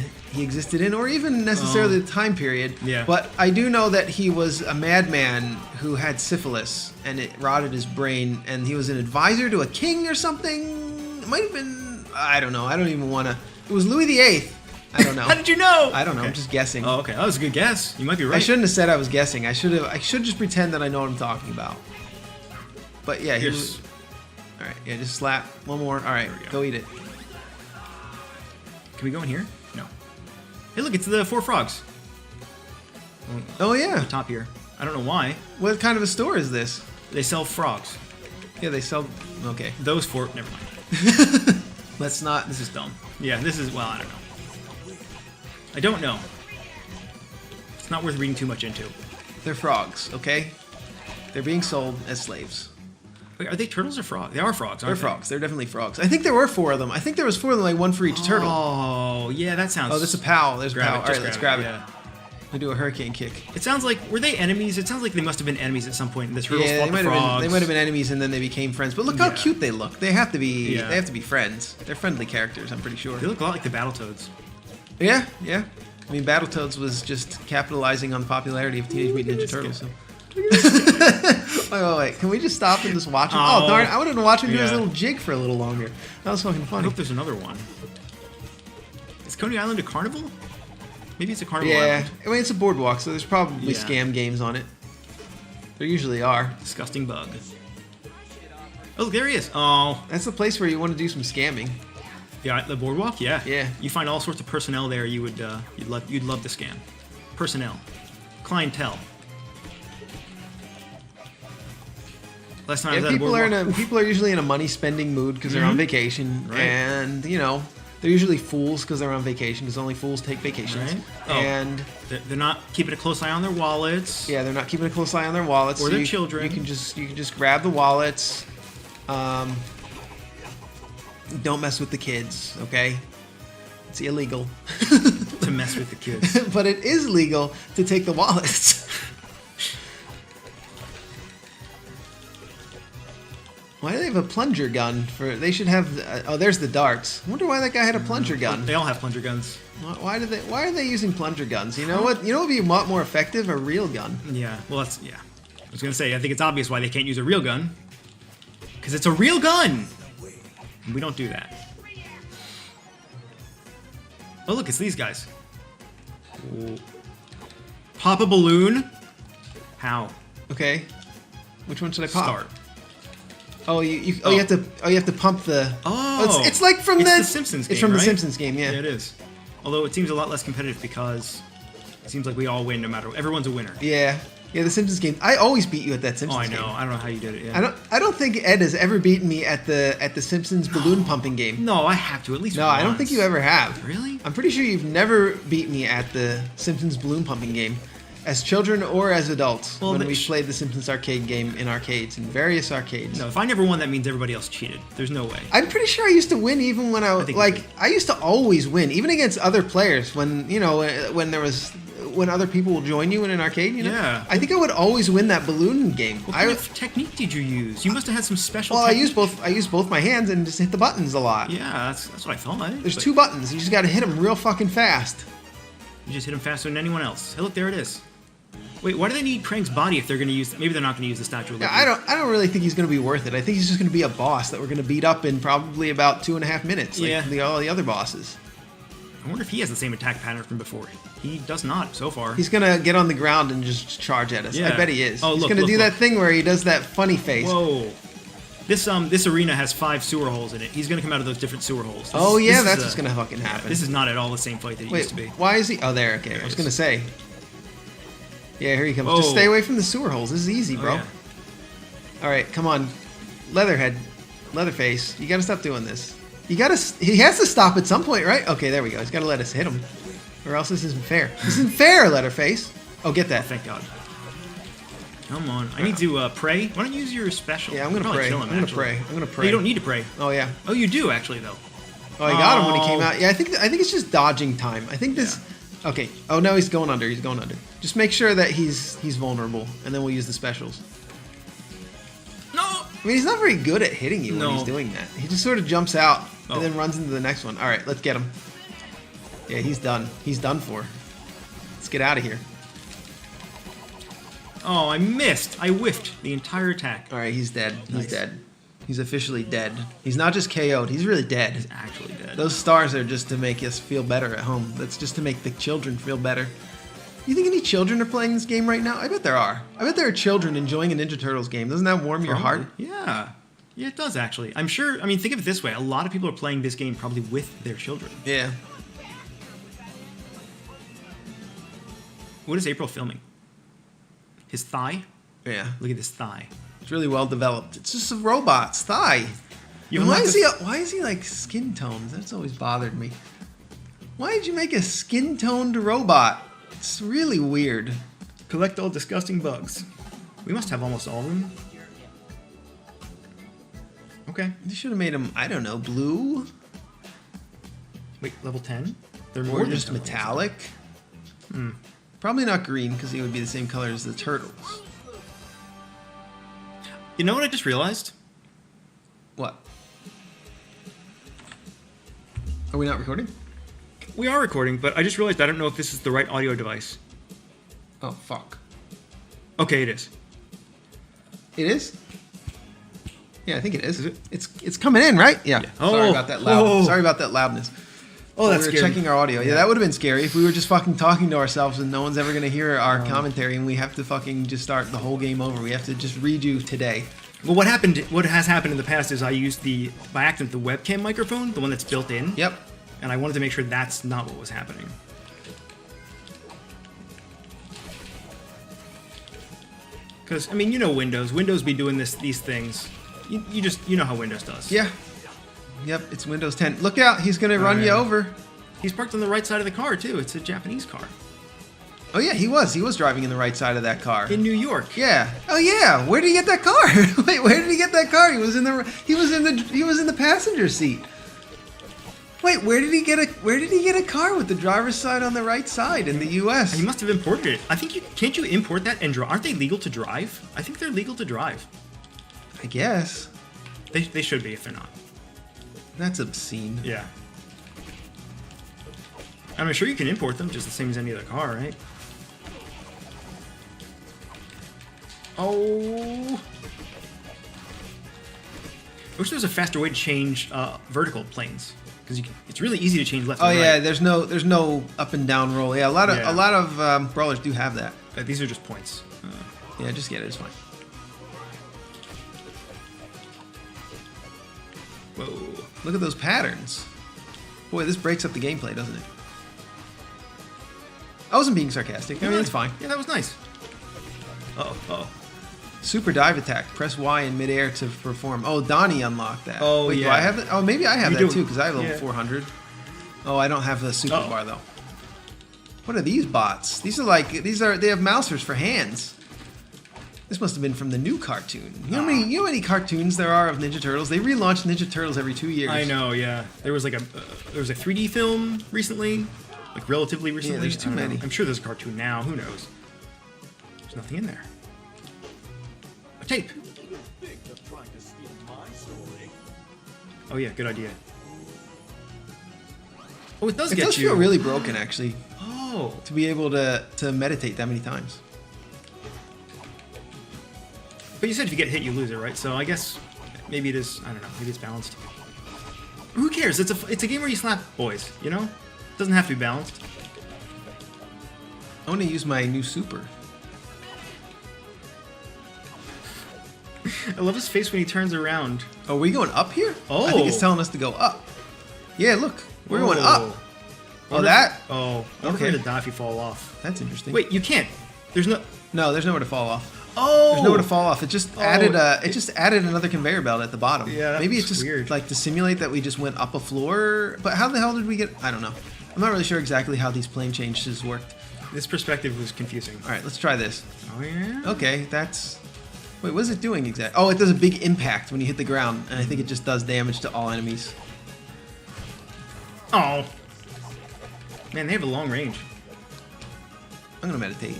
in, or even necessarily the time period. Yeah. But I do know that he was a madman who had syphilis, and it rotted his brain, and he was an advisor to a king or something. It might have been. I don't know. I don't even want to. It was Louis VIII. I don't know. How did you know? I don't know. Okay. I'm just guessing. Oh, okay. That was a good guess. You might be right. I shouldn't have said I was guessing. I should just pretend that I know what I'm talking about. But yeah, here's. All right. Yeah, just slap one more. All right. Go eat it. Can we go in here? No. Hey, look, it's the 4 frogs. Oh yeah. On the top here. I don't know why. What kind of a store is this? They sell frogs. Yeah, they sell. Okay. Those 4. Never mind. Let's not. This is dumb. Yeah, this is. Well, I don't know. I don't know. It's not worth reading too much into. They're frogs, okay? They're being sold as slaves. Wait, are they turtles or frogs? They are frogs, aren't they? They're frogs. They're definitely frogs. I think there were 4 of them. I think there was 4 of them, like 1 for each turtle. Oh, yeah, that sounds... Oh, there's a POW. There's a POW. All right, let's grab it. Yeah. We do a hurricane kick. It sounds like... Were they enemies? It sounds like they must have been enemies at some point. And the turtles fought the frogs. They might have been enemies, and then they became friends. But look how cute they look. They have to be. They have to be friends. They're friendly characters. I'm pretty sure. They look a lot like the Battletoads. Yeah, yeah. I mean, Battletoads was just capitalizing on the popularity of Teenage Mutant Ninja Turtles. So. wait. Can we just stop and just watch him? Oh, darn. I wanted to watch him do his little jig for a little longer. That was fucking funny. I hope there's another one. Is Coney Island a carnival? Maybe it's a carnival island. I mean, it's a boardwalk, so there's probably scam games on it. There usually are. Disgusting bug. Oh, there he is. Oh. That's the place where you want to do some scamming. Yeah, the boardwalk? Yeah. Yeah. You find all sorts of personnel there you'd love to scam. Personnel. Clientele. Last time I Yeah, was at a boardwalk. people are usually in a money spending mood because they're on vacation, Right. and you know they're usually fools because they're on vacation because only fools take vacations, Right. Oh. and They're not keeping a close eye on their wallets. yeah, they're not keeping a close eye on their wallets Or their children. You can just grab the wallets. Don't mess with the kids, okay? It's illegal. To mess with the kids. But it is legal to take the wallets. Why do they have a plunger gun? They should have. Oh, there's the darts. I wonder why that guy had a plunger gun. They all have plunger guns. Why are they using plunger guns? You know what? You know what would be a lot more effective? A real gun. Yeah. Well, that's yeah. I was gonna say I think it's obvious why they can't use a real gun. Because it's a real gun. And we don't do that. Oh look, it's these guys. Ooh. Pop a balloon. How? Okay. Which one should I pop? Start. Oh, you have to pump the. Oh, it's like from the Simpsons game. It's from right? the Simpsons game, yeah. Yeah, it is. Although it seems a lot less competitive because it seems like we all win no matter. Everyone's a winner. Yeah, the Simpsons game. I always beat you at that Oh, Simpsons I game. know. I don't know how you did it. Yeah. I don't think Ed has ever beaten me at the Simpsons balloon pumping game. No, I have to at least. No, once. I don't think you ever have. Really? I'm pretty sure you've never beat me at the Simpsons balloon pumping game, as children or as adults, Well, when we played the Simpsons arcade game in arcades, in various arcades. No, if I never won, that means everybody else cheated. There's no way. I'm pretty sure I used to win even when I was think like you did. I used to always win, even against other players. When when other people will join you in an arcade, you know. Yeah. I think I would always win that balloon game. What kind of technique did you use? You must have had some special. Well, I technique. used both my hands and just hit the buttons a lot. Yeah, that's what I thought. There's but 2 buttons. You just got to hit them real fucking fast. You just hit them faster than anyone else. Hey, look, there it is. Wait, why do they need Krang's body if they're going to use? Maybe they're not going to use the Statue of Liberty. Yeah, I don't really think he's going to be worth it. I think he's just going to be a boss that we're going to beat up in probably about 2.5 minutes, like Yeah. all the other bosses. I wonder if he has the same attack pattern from before. He does not so far. He's going to get on the ground and just charge at us. I Yeah. bet he is. Oh, he's look, going to look, do look. that thing where he does that funny face. Whoa. This arena has 5 sewer holes in it. He's going to come out of those different sewer holes. Oh yeah, this that's is what's going to fucking happen. This is not at all the same fight that it Wait, used to be. why is he? Oh, there. Okay, I was it going to is. say. Yeah, here he comes. Oh. Just stay away from the sewer holes. This is easy, bro. Oh, yeah. All right, come on, Leatherface. You got to stop doing this. He has to stop at some point, right? Okay, there we go. He's got to let us hit him, or else this isn't fair. This isn't fair, Leatherface. Oh, get that. Thank God. Come on. I need to pray. Why don't you use your special? Yeah, I'm gonna Probably pray. kill I'm him, gonna actually. pray. I'm gonna No, pray. you don't need to pray. Oh yeah. Oh, you do actually though. Oh, I got him when he came Oh. out. Yeah, I think it's just dodging time. I think this. Okay. Oh no, he's going under. He's going under. Just make sure that he's vulnerable, and then we'll use the specials. No. I mean, he's not very good at hitting you when No. he's doing that. He just sort of jumps out Oh. and then runs into the next one. All right, let's get him. Yeah, he's done. He's done for. Let's get out of here. Oh, I missed. I whiffed the entire attack. All right, he's dead. He's Nice. dead. He's officially dead. He's not just KO'd. He's really dead. He's actually dead. Those stars are just to make us feel better at home. That's just to make the children feel better. You think any children are playing this game right now? I bet there are. I bet there are children enjoying a Ninja Turtles game. Doesn't that warm your heart? Yeah. Yeah, it does actually. I'm sure. I mean, think of it this way: a lot of people are playing this game probably with their children. Yeah. What is April filming? His thigh? Yeah. Look at this thigh. It's really well developed. It's just a robot's thigh. You And why unlock is he like skin toned? That's always bothered me. Why did you make a skin toned robot? It's really weird. Collect all disgusting bugs. We must have almost all of them. Okay. You should have made him, I don't know, blue? Wait, level 10? They're Or more than just 10 levels. metallic? Probably not green because he would be the same color as the turtles. You know what I just realized? What? Are we not recording? We are recording, but I just realized I don't know if this is the right audio device. Oh, fuck. Okay, it is. It is? Yeah, I think it is. It's coming in, right? Yeah. Oh, Sorry about that loud. oh. Sorry about that loudness. Oh, that's we were scary. checking our audio. Yeah, that would have been scary if we were just fucking talking to ourselves and no one's ever going to hear our commentary and we have to fucking just start the whole game over. We have to just redo today. Well, what has happened in the past is I used by accident, the webcam microphone, the one that's built in. Yep. And I wanted to make sure that's not what was happening. Because, I mean, you know Windows. Windows be doing these things. You know how Windows does. Yeah. Yep, it's Windows 10. Look out, he's going to run you over. He's parked on the right side of the car, too. It's a Japanese car. Oh, yeah, he was. He was driving in the right side of that car. In New York. Yeah. Oh, yeah. Where did he get that car? Wait, where did he get that car? He was in the passenger seat. Wait, where did he get a car with the driver's side on the right side in the U.S.? He must have imported it. I think can't you import that and drive? Aren't they legal to drive? I think they're legal to drive. I guess. They should be if they're not. That's obscene. Yeah. I'm sure you can import them just the same as any other car, right? Oh. I wish there was a faster way to change vertical planes. Because it's really easy to change left and right. Oh yeah, there's no up and down roll. Yeah, a lot of brawlers do have that. These are just points. Yeah, just get it. It's fine. Whoa! Look at those patterns. Boy, this breaks up the gameplay, doesn't it? I wasn't being sarcastic. I mean, it's fine. Yeah, that was nice. Uh-oh. Super dive attack. Press Y in midair to perform. Oh, Donnie unlocked that. Oh, wait, yeah. do I have that? Oh, maybe I have You that do. too, because I have level 400. Oh, I don't have the super bar though. What are these bots? They have mousers for hands. This must have been from the new cartoon. You know how many cartoons there are of Ninja Turtles? They relaunch Ninja Turtles every 2 years. I know, yeah. There was a 3D film recently, like relatively recently. Yeah, there's too many. I'm sure there's a cartoon now. Who knows? There's nothing in there. A tape. Oh yeah, good idea. Oh, it does It get does you. feel really broken, actually, Oh. to be able to meditate that many times. But you said if you get hit, you lose it, right? So I guess maybe it is. I don't know. Maybe it's balanced. Who cares? It's a game where you slap boys. You know, it doesn't have to be balanced. I want to use my new super. I love his face when he turns around. Oh, are we going up here? Oh. I think it's telling us to go up. Yeah, look. We're going Whoa. up. Oh, that? Oh, Okay. okay. To die if you fall off. That's interesting. Wait, you can't. There's no. No, there's nowhere to fall off. Oh. There's nowhere to fall off. It just added another conveyor belt at the bottom. Yeah, Maybe that's it's just weird. like to simulate that we just went up a floor. But how the hell did we get? I don't know. I'm not really sure exactly how these plane changes worked. This perspective was confusing. All right, let's try this. Oh yeah. Okay, that's. Wait, what is it doing exactly? Oh, it does a big impact when you hit the ground, and I think it just does damage to all enemies. Oh. Man, they have a long range. I'm gonna meditate.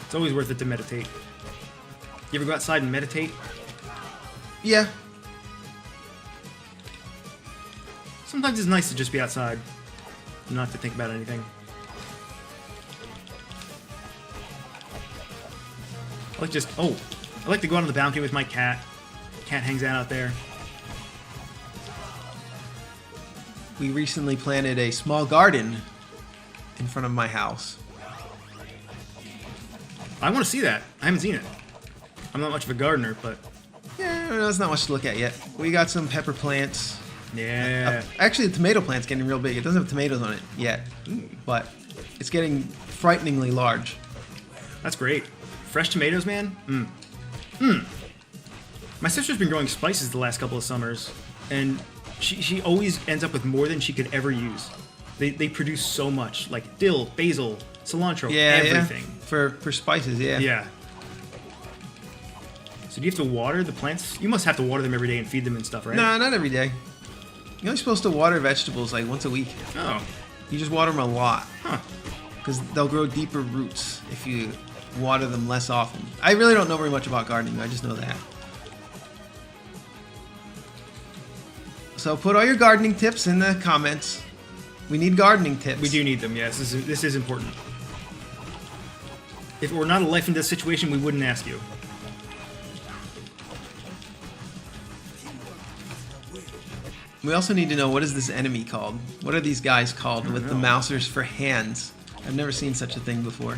It's always worth it to meditate. You ever go outside and meditate? Yeah. Sometimes it's nice to just be outside and not have to think about anything. I like to go out on the balcony with my cat. Cat hangs out there. We recently planted a small garden in front of my house. I want to see that. I haven't seen it. I'm not much of a gardener, but Yeah, there's not much to look at yet. We got some pepper plants. yeah. Actually, the tomato plant's getting real big. It doesn't have tomatoes on it yet, but it's getting frighteningly large. That's great. Fresh tomatoes, man? My sister's been growing spices the last couple of summers, and she always ends up with more than she could ever use. They produce so much, like dill, basil, cilantro, everything. Yeah. For spices, yeah. Yeah. So do you have to water the plants? You must have to water them every day and feed them and stuff, right? Nah, not every day. You're only supposed to water vegetables like once a week. Oh. You just water them a lot. Huh. Because they'll grow deeper roots if you water them less often. I really don't know very much about gardening. I just know that. So put all your gardening tips in the comments. We need gardening tips. We do need them, yes. This is important. If it were not a life and death situation, we wouldn't ask you. We also need to know, what is this enemy called? What are these guys called with the mousers for hands? I've never seen such a thing before.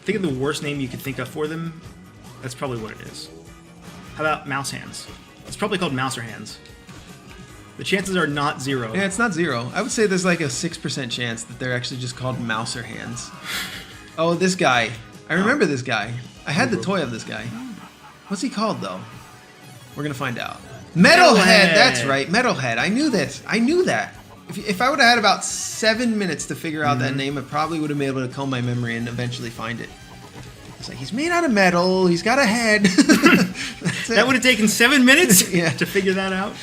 Think of the worst name you could think of for them. That's probably what it is. How about mouse hands? It's probably called mouser hands. The chances are not 0. Yeah, it's not 0. I would say there's like a 6% chance that they're actually just called Mouser hands. Oh, this guy. I remember this guy. I had the toy of this guy. What's he called, though? We're going to find out. Metalhead! That's right, Metalhead. I knew this. I knew that. If I would have had about 7 minutes to figure out that name, I probably would have been able to comb my memory and eventually find it. It's like, he's made out of metal, he's got a head. That would have taken 7 minutes Yeah. to figure that out?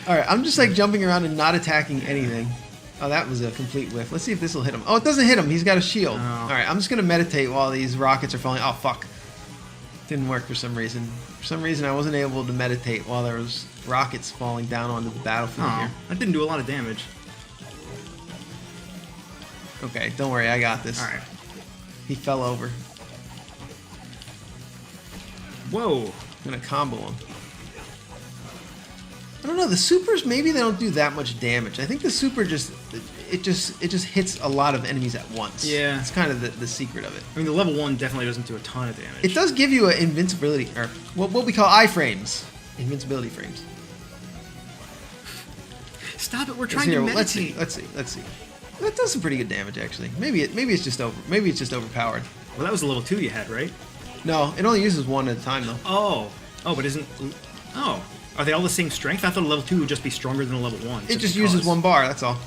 Alright, I'm just like jumping around and not attacking anything. Oh, that was a complete whiff. Let's see if this will hit him. Oh, it doesn't hit him. He's got a shield. Oh. Alright, I'm just going to meditate while these rockets are falling. Oh, fuck. Didn't work for some reason. For some reason, I wasn't able to meditate while there was rockets falling down onto the battlefield Oh, here. that didn't do a lot of damage. Okay, don't worry. I got this. Alright. He fell over. Whoa. I'm going to combo him. I don't know. The supers, maybe they don't do that much damage. I think the super just hits a lot of enemies at once. Yeah. It's kind of the secret of it. I mean, the level 1 definitely doesn't do a ton of damage. It does give you an invincibility, or what we call iframes. Invincibility frames. Stop it, we're trying Here, to well, meditate. let's see. That does some pretty good damage, actually. Maybe it's just overpowered. Well, that was the level 2 you had, right? No, it only uses one at a time, though. Oh, but isn't... Oh. Are they all the same strength? I thought a level 2 would just be stronger than a level 1. It just uses one bar, that's all.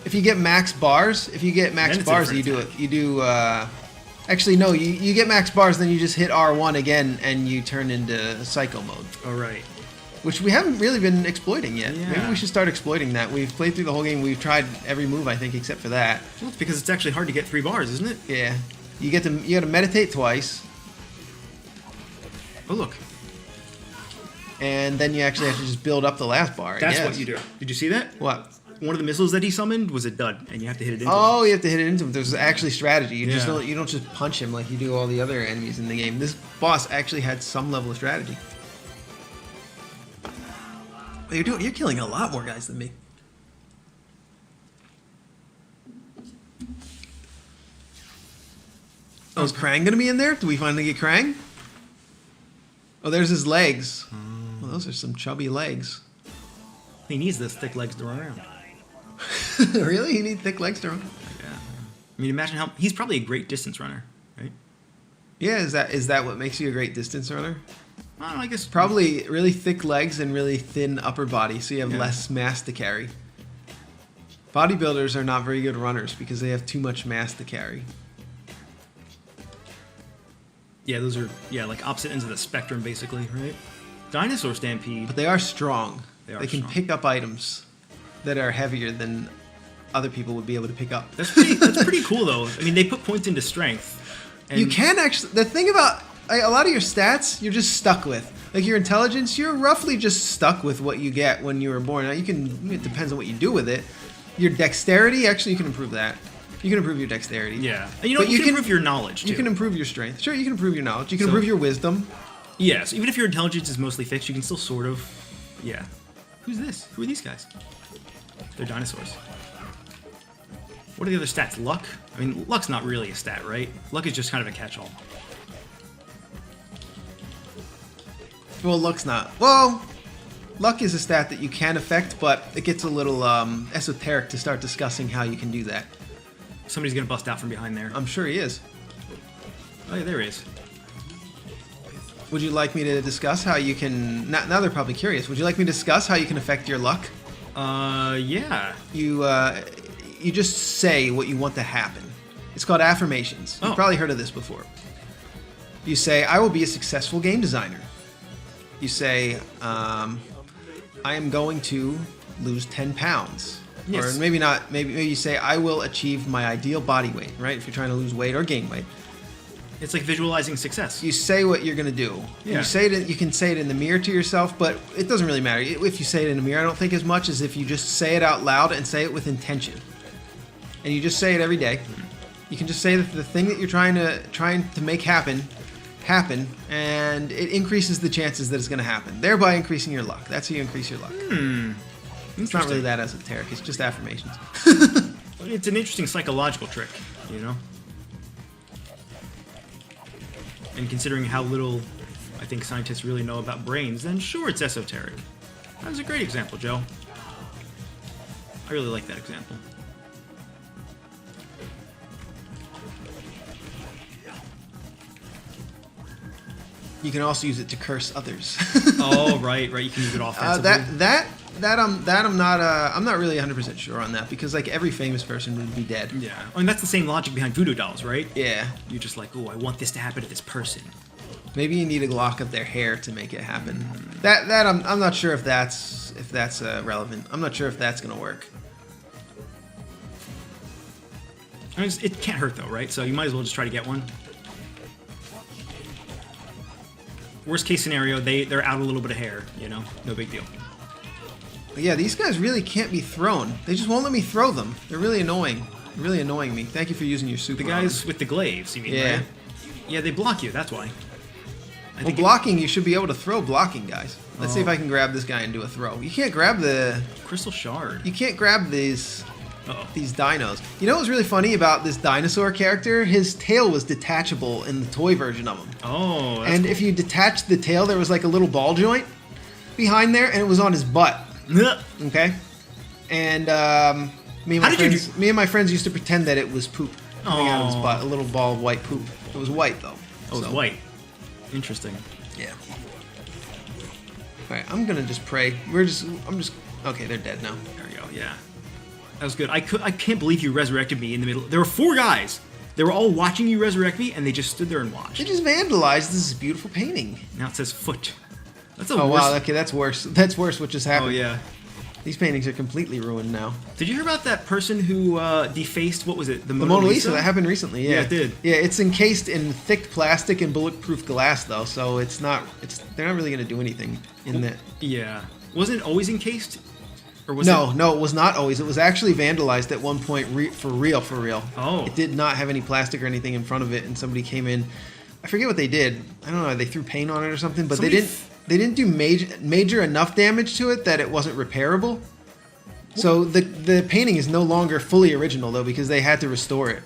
If you get max bars, you do it. You do, actually, no, you get max bars, then you just hit R1 again, and you turn into Psycho mode. Oh, right. Which we haven't really been exploiting yet. Yeah. Maybe we should start exploiting that. We've played through the whole game. We've tried every move, I think, except for that. Well, it's because it's actually hard to get 3 bars, isn't it? Yeah. You gotta meditate twice, Oh, look. and then you actually have to just build up the last bar. That's I what guess. you do. Did you see that? What? One of the missiles that he summoned was a dud, and you have to hit it into Oh, him. you have to hit it into him. There's actually strategy. You Yeah. don't just punch him like you do all the other enemies in the game. This boss actually had some level of strategy. But you're killing a lot more guys than me. Oh, is Krang gonna be in there? Do we finally get Krang? Oh, there's his legs. Well, those are some chubby legs. He needs those thick legs to run around. Really? You need thick legs to run? Yeah. I mean, imagine how... He's probably a great distance runner, right? Yeah, is that what makes you a great distance runner? I don't know, I guess... Probably really thick legs and really thin upper body, so you have less mass to carry. Bodybuilders are not very good runners because they have too much mass to carry. Yeah, those are, like opposite ends of the spectrum, basically, right? Dinosaur Stampede. But they are strong. They are They can strong. pick up items that are heavier than other people would be able to pick up. That's pretty cool, though. I mean, they put points into strength. And You can actually... The thing about a lot of your stats, you're just stuck with. Like your intelligence, you're roughly just stuck with what you get when you were born. Now, it depends on what you do with it. Your dexterity, actually, you can improve that. You can improve your dexterity. Yeah. And you can improve your knowledge, too. You can improve your strength. Sure, you can improve your knowledge. You can So- improve your wisdom. Yeah, so even if your intelligence is mostly fixed, you can still sort of... Yeah. Who's this? Who are these guys? They're dinosaurs. What are the other stats? Luck? I mean, luck's not really a stat, right? Luck is just kind of a catch-all. Well, luck's not. Well, luck is a stat that you can affect, but it gets a little esoteric to start discussing how you can do that. Somebody's gonna bust out from behind there. I'm sure he is. Oh, yeah, there he is. Would you like me to discuss how you can... Now they're probably curious. Would you like me to discuss how you can affect your luck? Yeah. You just say what you want to happen. It's called affirmations. You've Oh. probably heard of this before. You say, I will be a successful game designer. You say, I am going to lose 10 pounds. Yes. Or maybe not, maybe you say, I will achieve my ideal body weight, right? If you're trying to lose weight or gain weight. It's like visualizing success. You say what you're going to do. Yeah. You can say it in the mirror to yourself, but it doesn't really matter. If you say it in the mirror, I don't think as much as if you just say it out loud and say it with intention. And you just say it every day. You can just say that the thing that you're trying to make happen, and it increases the chances that it's going to happen, thereby increasing your luck. That's how you increase your luck. It's not really that esoteric. It's just affirmations. It's an interesting psychological trick, you know? And considering how little I think scientists really know about brains, then sure, it's esoteric. That was a great example, Joe. I really like that example. You can also use it to curse others. Oh, right. You can use it offensively. I'm not really 100% sure on that because like every famous person would be dead. Yeah. I mean, that's the same logic behind voodoo dolls, right? Yeah. You're just like, oh, I want this to happen to this person. Maybe you need to lock up their hair to make it happen. That I'm not sure if that's relevant. I'm not sure if that's gonna work. I mean, it can't hurt though, right? So you might as well just try to get one. Worst case scenario, they're out a little bit of hair, you know? No big deal. But yeah, these guys really can't be thrown. They just won't let me throw them. They're really annoying. They're really annoying me. Thank you for using your super. The guys with the glaives, you mean, yeah. Right? Yeah, they block you, that's why. Well, blocking, you should be able to throw blocking guys. Let's see if I can grab this guy and do a throw. You can't grab the... Crystal Shard. You can't grab these dinos. You know what was really funny about this dinosaur character? His tail was detachable in the toy version of him. Oh, that's And cool. if you detached the tail, there was like a little ball joint behind there, and it was on his butt. Okay? And me and my friends used to pretend that it was poop coming out of his butt. A little ball of white poop. It was white, though. Oh, it was white. Interesting. Yeah. Alright, I'm gonna just pray. Okay, they're dead now. There we go, yeah. That was good. I can't believe you resurrected me in the middle. There were 4 guys. They were all watching you resurrect me, and they just stood there and watched. They just vandalized this beautiful painting. Now it says foot. That's Oh, wow, okay, that's worse. That's worse what just happened. Oh, yeah. These paintings are completely ruined now. Did you hear about that person who defaced, what was it, the Mona Lisa? That happened recently, yeah. Yeah, it did. Yeah, it's encased in thick plastic and bulletproof glass, though, so they're not really going to do anything in that. Yeah. Wasn't it always encased? Or was No, it was not always. It was actually vandalized at one point for real. Oh. It did not have any plastic or anything in front of it, and somebody came in. I forget what they did. I don't know. They threw paint on it or something, but they didn't do major enough damage to it that it wasn't repairable. So the painting is no longer fully original though because they had to restore it.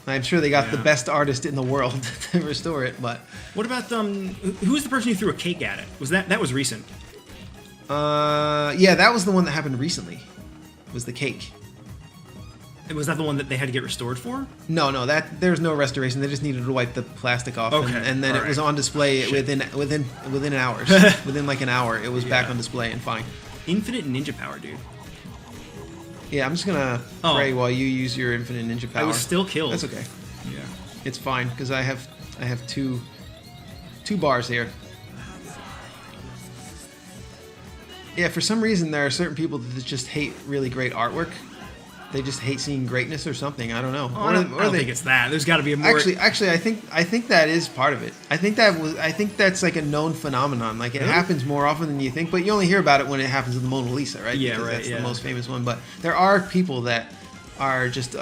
I'm sure they got the best artist in the world to restore it, but what about who was the person who threw a cake at it? Was that was recent? Yeah, that was the one that happened recently. Was the cake. Was that the one that they had to get restored for? No, there's no restoration. They just needed to wipe the plastic off, and then it was on display within hours. Within like an hour, it was back on display and fine. Infinite ninja power, dude. Yeah, I'm just gonna pray while you use your infinite ninja power. I was still killed. That's okay. Yeah, it's fine because I have two bars here. Yeah, for some reason there are certain people that just hate really great artwork. They just hate seeing greatness or something. I don't know. I don't think it's that. There's got to be a more. Actually, I think that is part of it. I think that's like a known phenomenon. Like it happens more often than you think, but you only hear about it when it happens to the Mona Lisa, right? Yeah, because right. That's the most famous one. But there are people that are just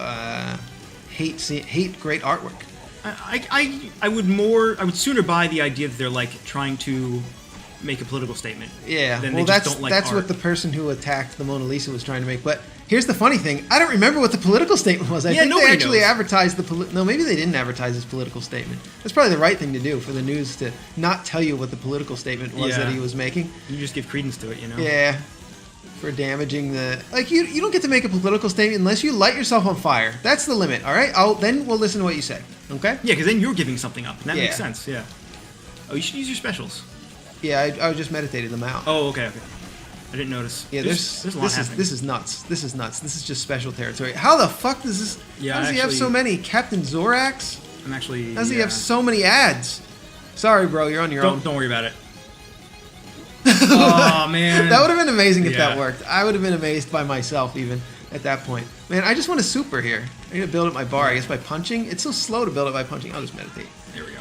hate great artwork. I would sooner buy the idea that they're like trying to make a political statement. Yeah, than well, they just don't like that's art. what the person who attacked the Mona Lisa was trying to make. But here's the funny thing: I don't remember what the political statement was. I think they actually advertised no, maybe they didn't advertise his political statement. That's probably the right thing to do for the news to not tell you what the political statement was that he was making. You just give credence to it, you know. Yeah, for damaging the you don't get to make a political statement unless you light yourself on fire. That's the limit. All right, then we'll listen to what you say. Okay. Yeah, because then you're giving something up. And that makes sense. Yeah. Oh, you should use your specials. Yeah, I just meditated them out. Oh, okay. I didn't notice. Yeah, there's a lot happening. This is nuts. This is nuts. This is just special territory. How the fuck does this? Yeah, how does he have so many? Captain Zorax? I'm actually. How does he have so many ads? Sorry, bro, you're on your own. Don't worry about it. Oh man, that would have been amazing if that worked. I would have been amazed by myself even at that point. Man, I just want a super here. I'm gonna build up my bar. I guess by punching. It's so slow to build up by punching. I'll just meditate. There we go.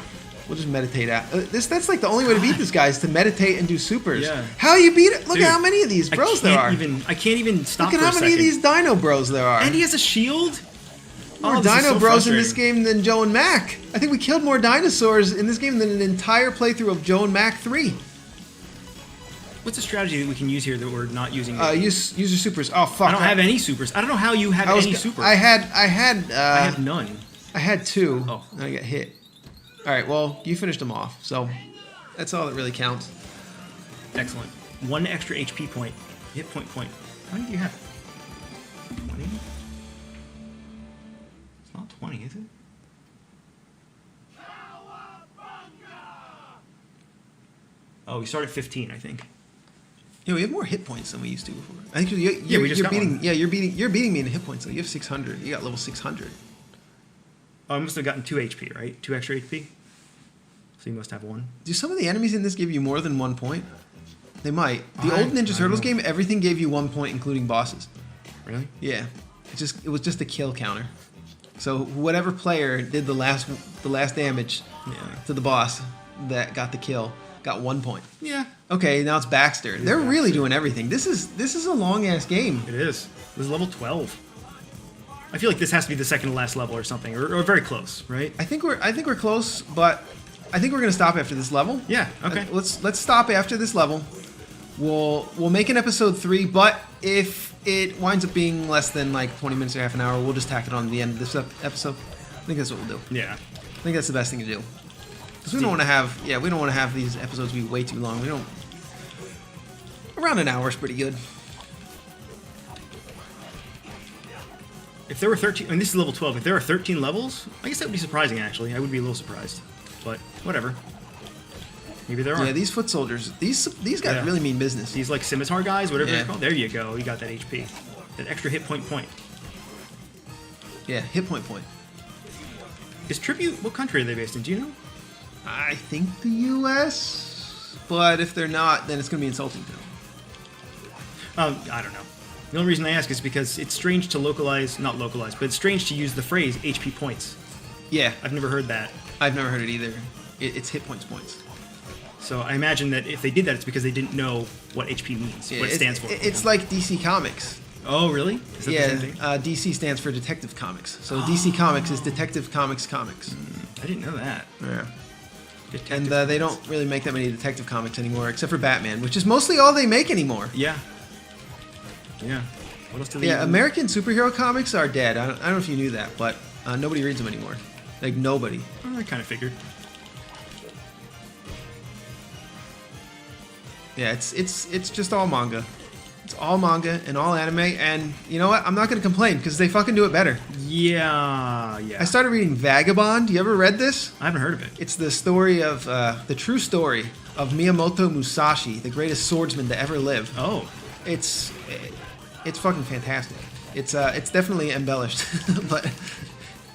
We'll just meditate out. That's like the only way to beat this guy is to meditate and do supers. Yeah. How you beat it? Look at how many of these bros there are. I can't even stop. Look at how many of these Dino Bros there are. And he has a shield. More Dino Bros in this game than Joe and Mac. I think we killed more dinosaurs in this game than an entire playthrough of Joe and Mac 3. What's a strategy that we can use here that we're not using? Use your supers. Oh fuck! I don't have any supers. I don't know how you have any supers. I have none. I had 2. Oh. And I got hit. All right, well, you finished them off, so that's all that really counts. Excellent. 1 extra HP point. Hit point. How many do you have? 20? It's not 20, is it? Oh, we start at 15, I think. Yeah, we have more hit points than we used to before. I think you're we just you're got beating. one. Yeah, you're beating me in hit points. So you have 600. You got level 600. Oh, I must have gotten 2 HP, right? 2 extra HP? So you must have 1. Do some of the enemies in this give you more than 1 point? They might. The I old Ninja don't Turtles know. game, everything gave you 1 point, including bosses. Really? Yeah, it was just a kill counter. So whatever player did the last damage to the boss that got the kill got 1 point. Yeah. Okay, now it's Baxter. They're really doing everything. This is a long ass game. It is. This is level 12. I feel like this has to be the second to last level or something, or very close, right? I think we're close, but I think we're gonna stop after this level. Yeah. Okay. Let's stop after this level. We'll make an episode 3, but if it winds up being less than like 20 minutes or half an hour, we'll just tack it on to the end of this episode. I think that's what we'll do. Yeah. I think that's the best thing to do. Because we don't want to have these episodes be way too long. We don't. Around an hour is pretty good. If there were 13, and this is level 12, if there are 13 levels, I guess that would be surprising, actually. I would be a little surprised. But, whatever. Maybe there are. Yeah, these foot soldiers, these guys really mean business. These, like, scimitar guys, whatever Yeah. they're called. There you go. You got that HP. That extra hit point. Yeah, hit point. Is Tribute, what country are they based in? Do you know? I think the U.S., but if they're not, then it's going to be insulting to them. I don't know. The only reason I ask is because it's strange to not localize, but it's strange to use the phrase HP points. Yeah, I've never heard that. I've never heard it either. It's hit points. So I imagine that if they did that, it's because they didn't know what HP means, what it stands for. It's like DC Comics. Oh, really? Is that the same thing? DC stands for Detective Comics. So DC Comics is Detective Comics. I didn't know that. Yeah. Detective And they don't really make that many Detective Comics anymore, except for Batman, which is mostly all they make anymore. Yeah. What else do they Yeah, even- American superhero comics are dead. I don't know if you knew that, but nobody reads them anymore. Like, nobody. Oh, I kind of figured. Yeah, it's just all manga. It's all manga and all anime, and you know what? I'm not going to complain, because they fucking do it better. Yeah. I started reading Vagabond. You ever read this? I haven't heard of it. It's the story of, the true story of Miyamoto Musashi, the greatest swordsman to ever live. Oh. It's fucking fantastic. It's definitely embellished, but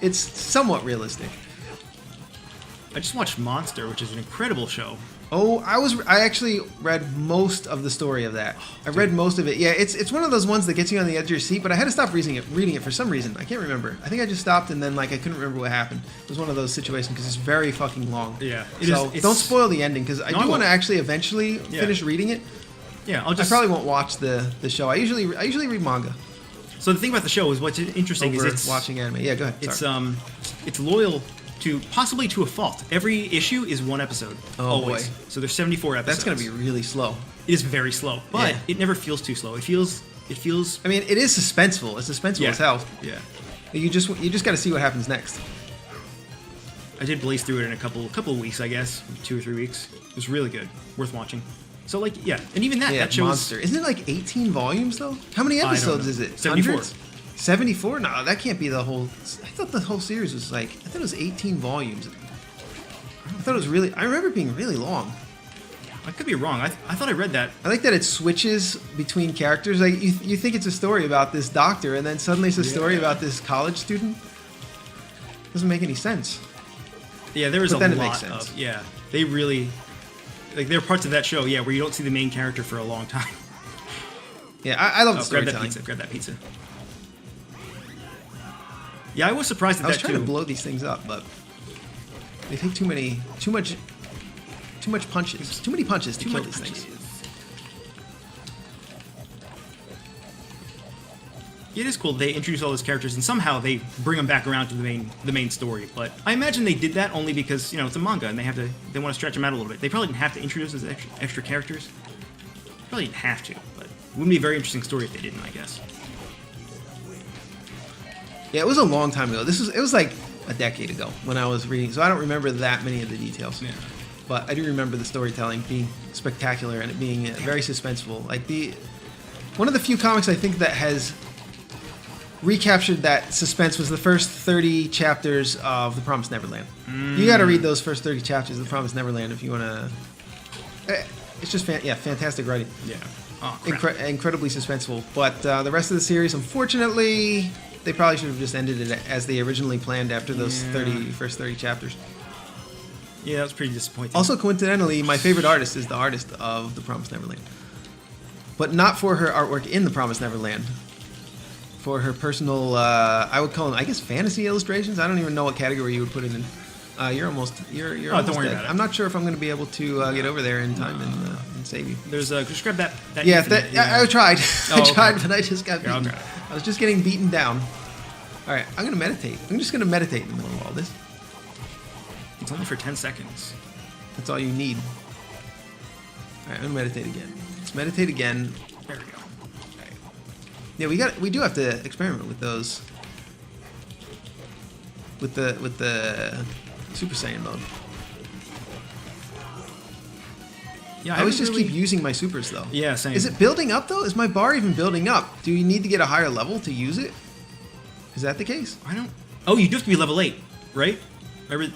it's somewhat realistic. I just watched Monster, which is an incredible show. Oh, I actually read most of the story of that. I read most of it. Yeah, it's one of those ones that gets you on the edge of your seat, but I had to stop reading it for some reason. I can't remember. I think I just stopped and then like I couldn't remember what happened. It was one of those situations because it's very fucking long. Yeah. Don't spoil the ending because I do won't. want to actually eventually finish reading it. Yeah, I probably won't watch the show. I usually read manga. So the thing about the show is what's interesting over is it's watching anime. Yeah, go ahead. Sorry. It's loyal to possibly to a fault. Every issue is one episode. Oh, always. boy. So there's 74 episodes. That's gonna be really slow. It is very slow, but Yeah. it never feels too slow. It feels. I mean, it is suspenseful. It's suspenseful as hell. Yeah. You just got to see what happens next. I did blaze through it in a couple of weeks, I guess, 2 or 3 weeks. It was really good, worth watching. So like, yeah, and even that shows. Monster. Isn't it like 18 volumes though? How many episodes know. is it? 74. Hundreds? 74? No, that can't be the whole. I thought the whole series was like. I thought it was 18 volumes. I thought it was really. I remember it being really long. I could be wrong. I thought I read that. I like that it switches between characters. Like you think it's a story about this doctor, and then suddenly it's a story about this college student. Doesn't make any sense. Yeah, there was But a then it lot makes sense. of. Yeah, they really. Like there are parts of that show, where you don't see the main character for a long time. Yeah, I love the Grab that storytelling. pizza. Grab that pizza. Yeah, I was surprised at I was that trying too. to blow these things up, but they take too much punches. Too many punches to kill these things. It is cool. They introduce all those characters and somehow they bring them back around to the main story. But I imagine they did that only because it's a manga and they want to stretch them out a little bit. They probably didn't have to introduce those extra characters. Probably didn't have to, but it wouldn't be a very interesting story if they didn't, I guess. Yeah, it was a long time ago. It was like a decade ago when I was reading, so I don't remember that many of the details. Yeah. But I do remember the storytelling being spectacular and it being very suspenseful. Like one of the few comics I think that has recaptured that suspense was the first 30 chapters of The Promised Neverland. You got to read those first 30 chapters of The Promised Neverland if you want to. It's just fantastic writing. Yeah. Oh, crap. Incredibly suspenseful. But the rest of the series, unfortunately, they probably should have just ended it as they originally planned after those first 30 chapters. Yeah, that was pretty disappointing. Also, coincidentally, my favorite artist is the artist of The Promised Neverland. But not for her artwork in The Promised Neverland. For her personal, I would call them, I guess, fantasy illustrations. I don't even know what category you would put it in. You're almost don't worry dead. about it. I'm not sure if I'm going to be able to get over there in time and save you. There's just grab that. Yeah, infinite, I tried. Oh, I tried, okay. but I just got beaten. Okay. I was just getting beaten down. All right, I'm going to meditate. I'm just going to meditate in the middle of all this. It's only for 10 seconds. That's all you need. All right, I'm going to meditate again. Let's meditate again. There we go. Yeah, we do have to experiment with those. With the Super Saiyan mode. Yeah, I always just keep using my supers though. Yeah, same. Is it building up though? Is my bar even building up? Do you need to get a higher level to use it? Is that the case? I don't. Oh, you do have to be level 8, right? Remember,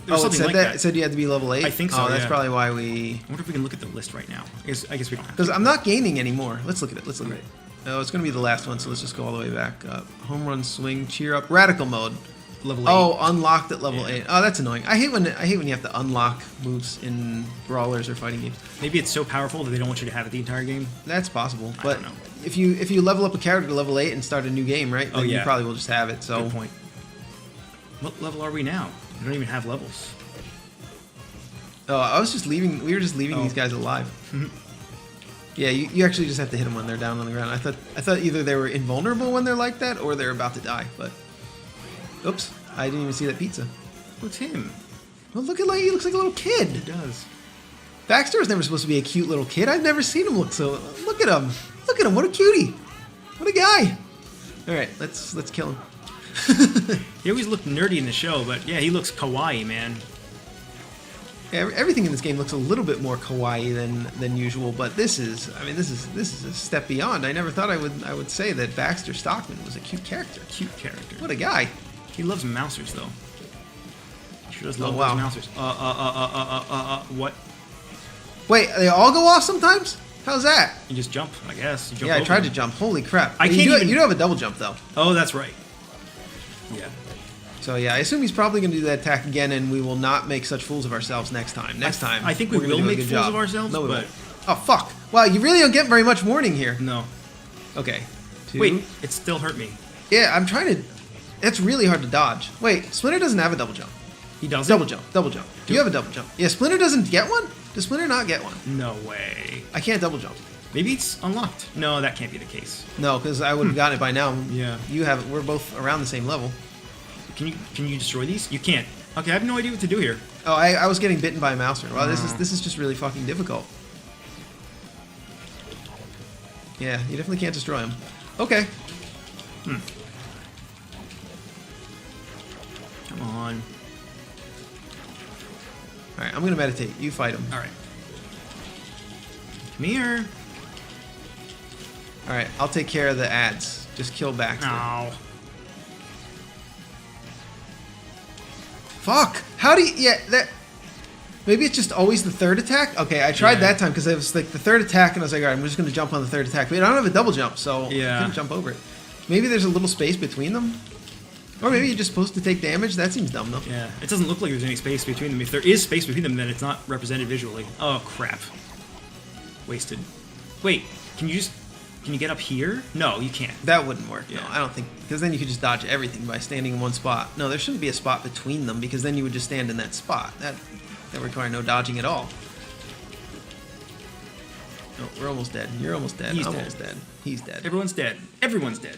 there was It something said like that. that. It said you had to be level 8. I think so. Oh, that's yeah. probably why we. I wonder if we can look at the list right now. I guess we don't have to. Because I'm not gaining anymore. Let's look at it. Let's look at it. Oh, it's going to be the last one, so let's just go all the way back up. Home run, swing, cheer up, radical mode. Level 8. Oh, unlocked at level Yeah. 8. Oh, that's annoying. I hate when you have to unlock moves in brawlers or fighting games. Maybe it's so powerful that they don't want you to have it the entire game. That's possible. I But don't know. if you level up a character to level 8 and start a new game, right? Oh, Then yeah. you probably will just have it. So Good point. What level are we now? We don't even have levels. Oh, I was just leaving. We were just leaving these guys alive. Yeah, you actually just have to hit them when they're down on the ground. I thought either they were invulnerable when they're like that, or they're about to die. But oops, I didn't even see that pizza. What's him? Well, look at he looks like a little kid. He does. Baxter was never supposed to be a cute little kid. I've never seen him look so. Look at him. Look at him. What a cutie. What a guy. All right, let's kill him. He always looked nerdy in the show, but yeah, he looks kawaii, man. Yeah, everything in this game looks a little bit more kawaii than usual, but this is a step beyond. I never thought I would say that Baxter Stockman was a cute character. Cute character. What a guy. He loves mousers, though. He sure does love wow. those mousers. What? Wait, they all go off sometimes? How's that? You just jump, I guess. You jump Yeah, I over tried them. to jump. Holy crap. I You can't do- even- You do have a double jump, though. Oh, that's right. Yeah. So, yeah, I assume he's probably going to do that attack again, and we will not make such fools of ourselves next time. Next time. I think we we're gonna will do a make good fools job. of ourselves, No, we but- won't. Oh, fuck. Wow, you really don't get very much warning here. No. Okay. 2. Wait, it still hurt me. Yeah, I'm trying to... It's really hard to dodge. Wait, Splinter doesn't have a double jump. He does Double jump. Do you have a double jump? Yeah, Splinter doesn't get one? Does Splinter not get one? No way. I can't double jump. Maybe it's unlocked. No, that can't be the case. No, because I would have gotten it by now. Yeah. You have it. We're both around the same level. Can you destroy these? You can't. Okay, I have no idea what to do here. Oh, I was getting bitten by a mouser. Wow, this is just really fucking difficult. Yeah, you definitely can't destroy him. Okay. Come on. All right, I'm gonna meditate. You fight him. All right. Come here. All right, I'll take care of the ads. Just kill Baxter. No. Fuck! How do you... Yeah, that... Maybe it's just always the third attack? Okay, I tried Yeah. that time because it was like the third attack and I was like, all right, I'm just going to jump on the third attack. But I don't have a double jump, so Yeah. I couldn't jump over it. Maybe there's a little space between them? Or maybe you're just supposed to take damage? That seems dumb, though. Yeah, it doesn't look like there's any space between them. If there is space between them, then it's not represented visually. Oh, crap. Wasted. Wait, can you get up here? No, you can't. That wouldn't work. Yeah. No, I don't think... Because then you could just dodge everything by standing in one spot. No, there shouldn't be a spot between them because then you would just stand in that spot. That would require no dodging at all. Oh, we're almost dead. You're almost dead. He's I'm dead. almost dead. He's dead. Everyone's dead. Everyone's dead.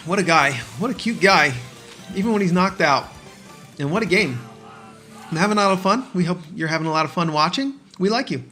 What a guy. What a cute guy. Even when he's knocked out. And what a game. I'm having a lot of fun. We hope you're having a lot of fun watching. We like you.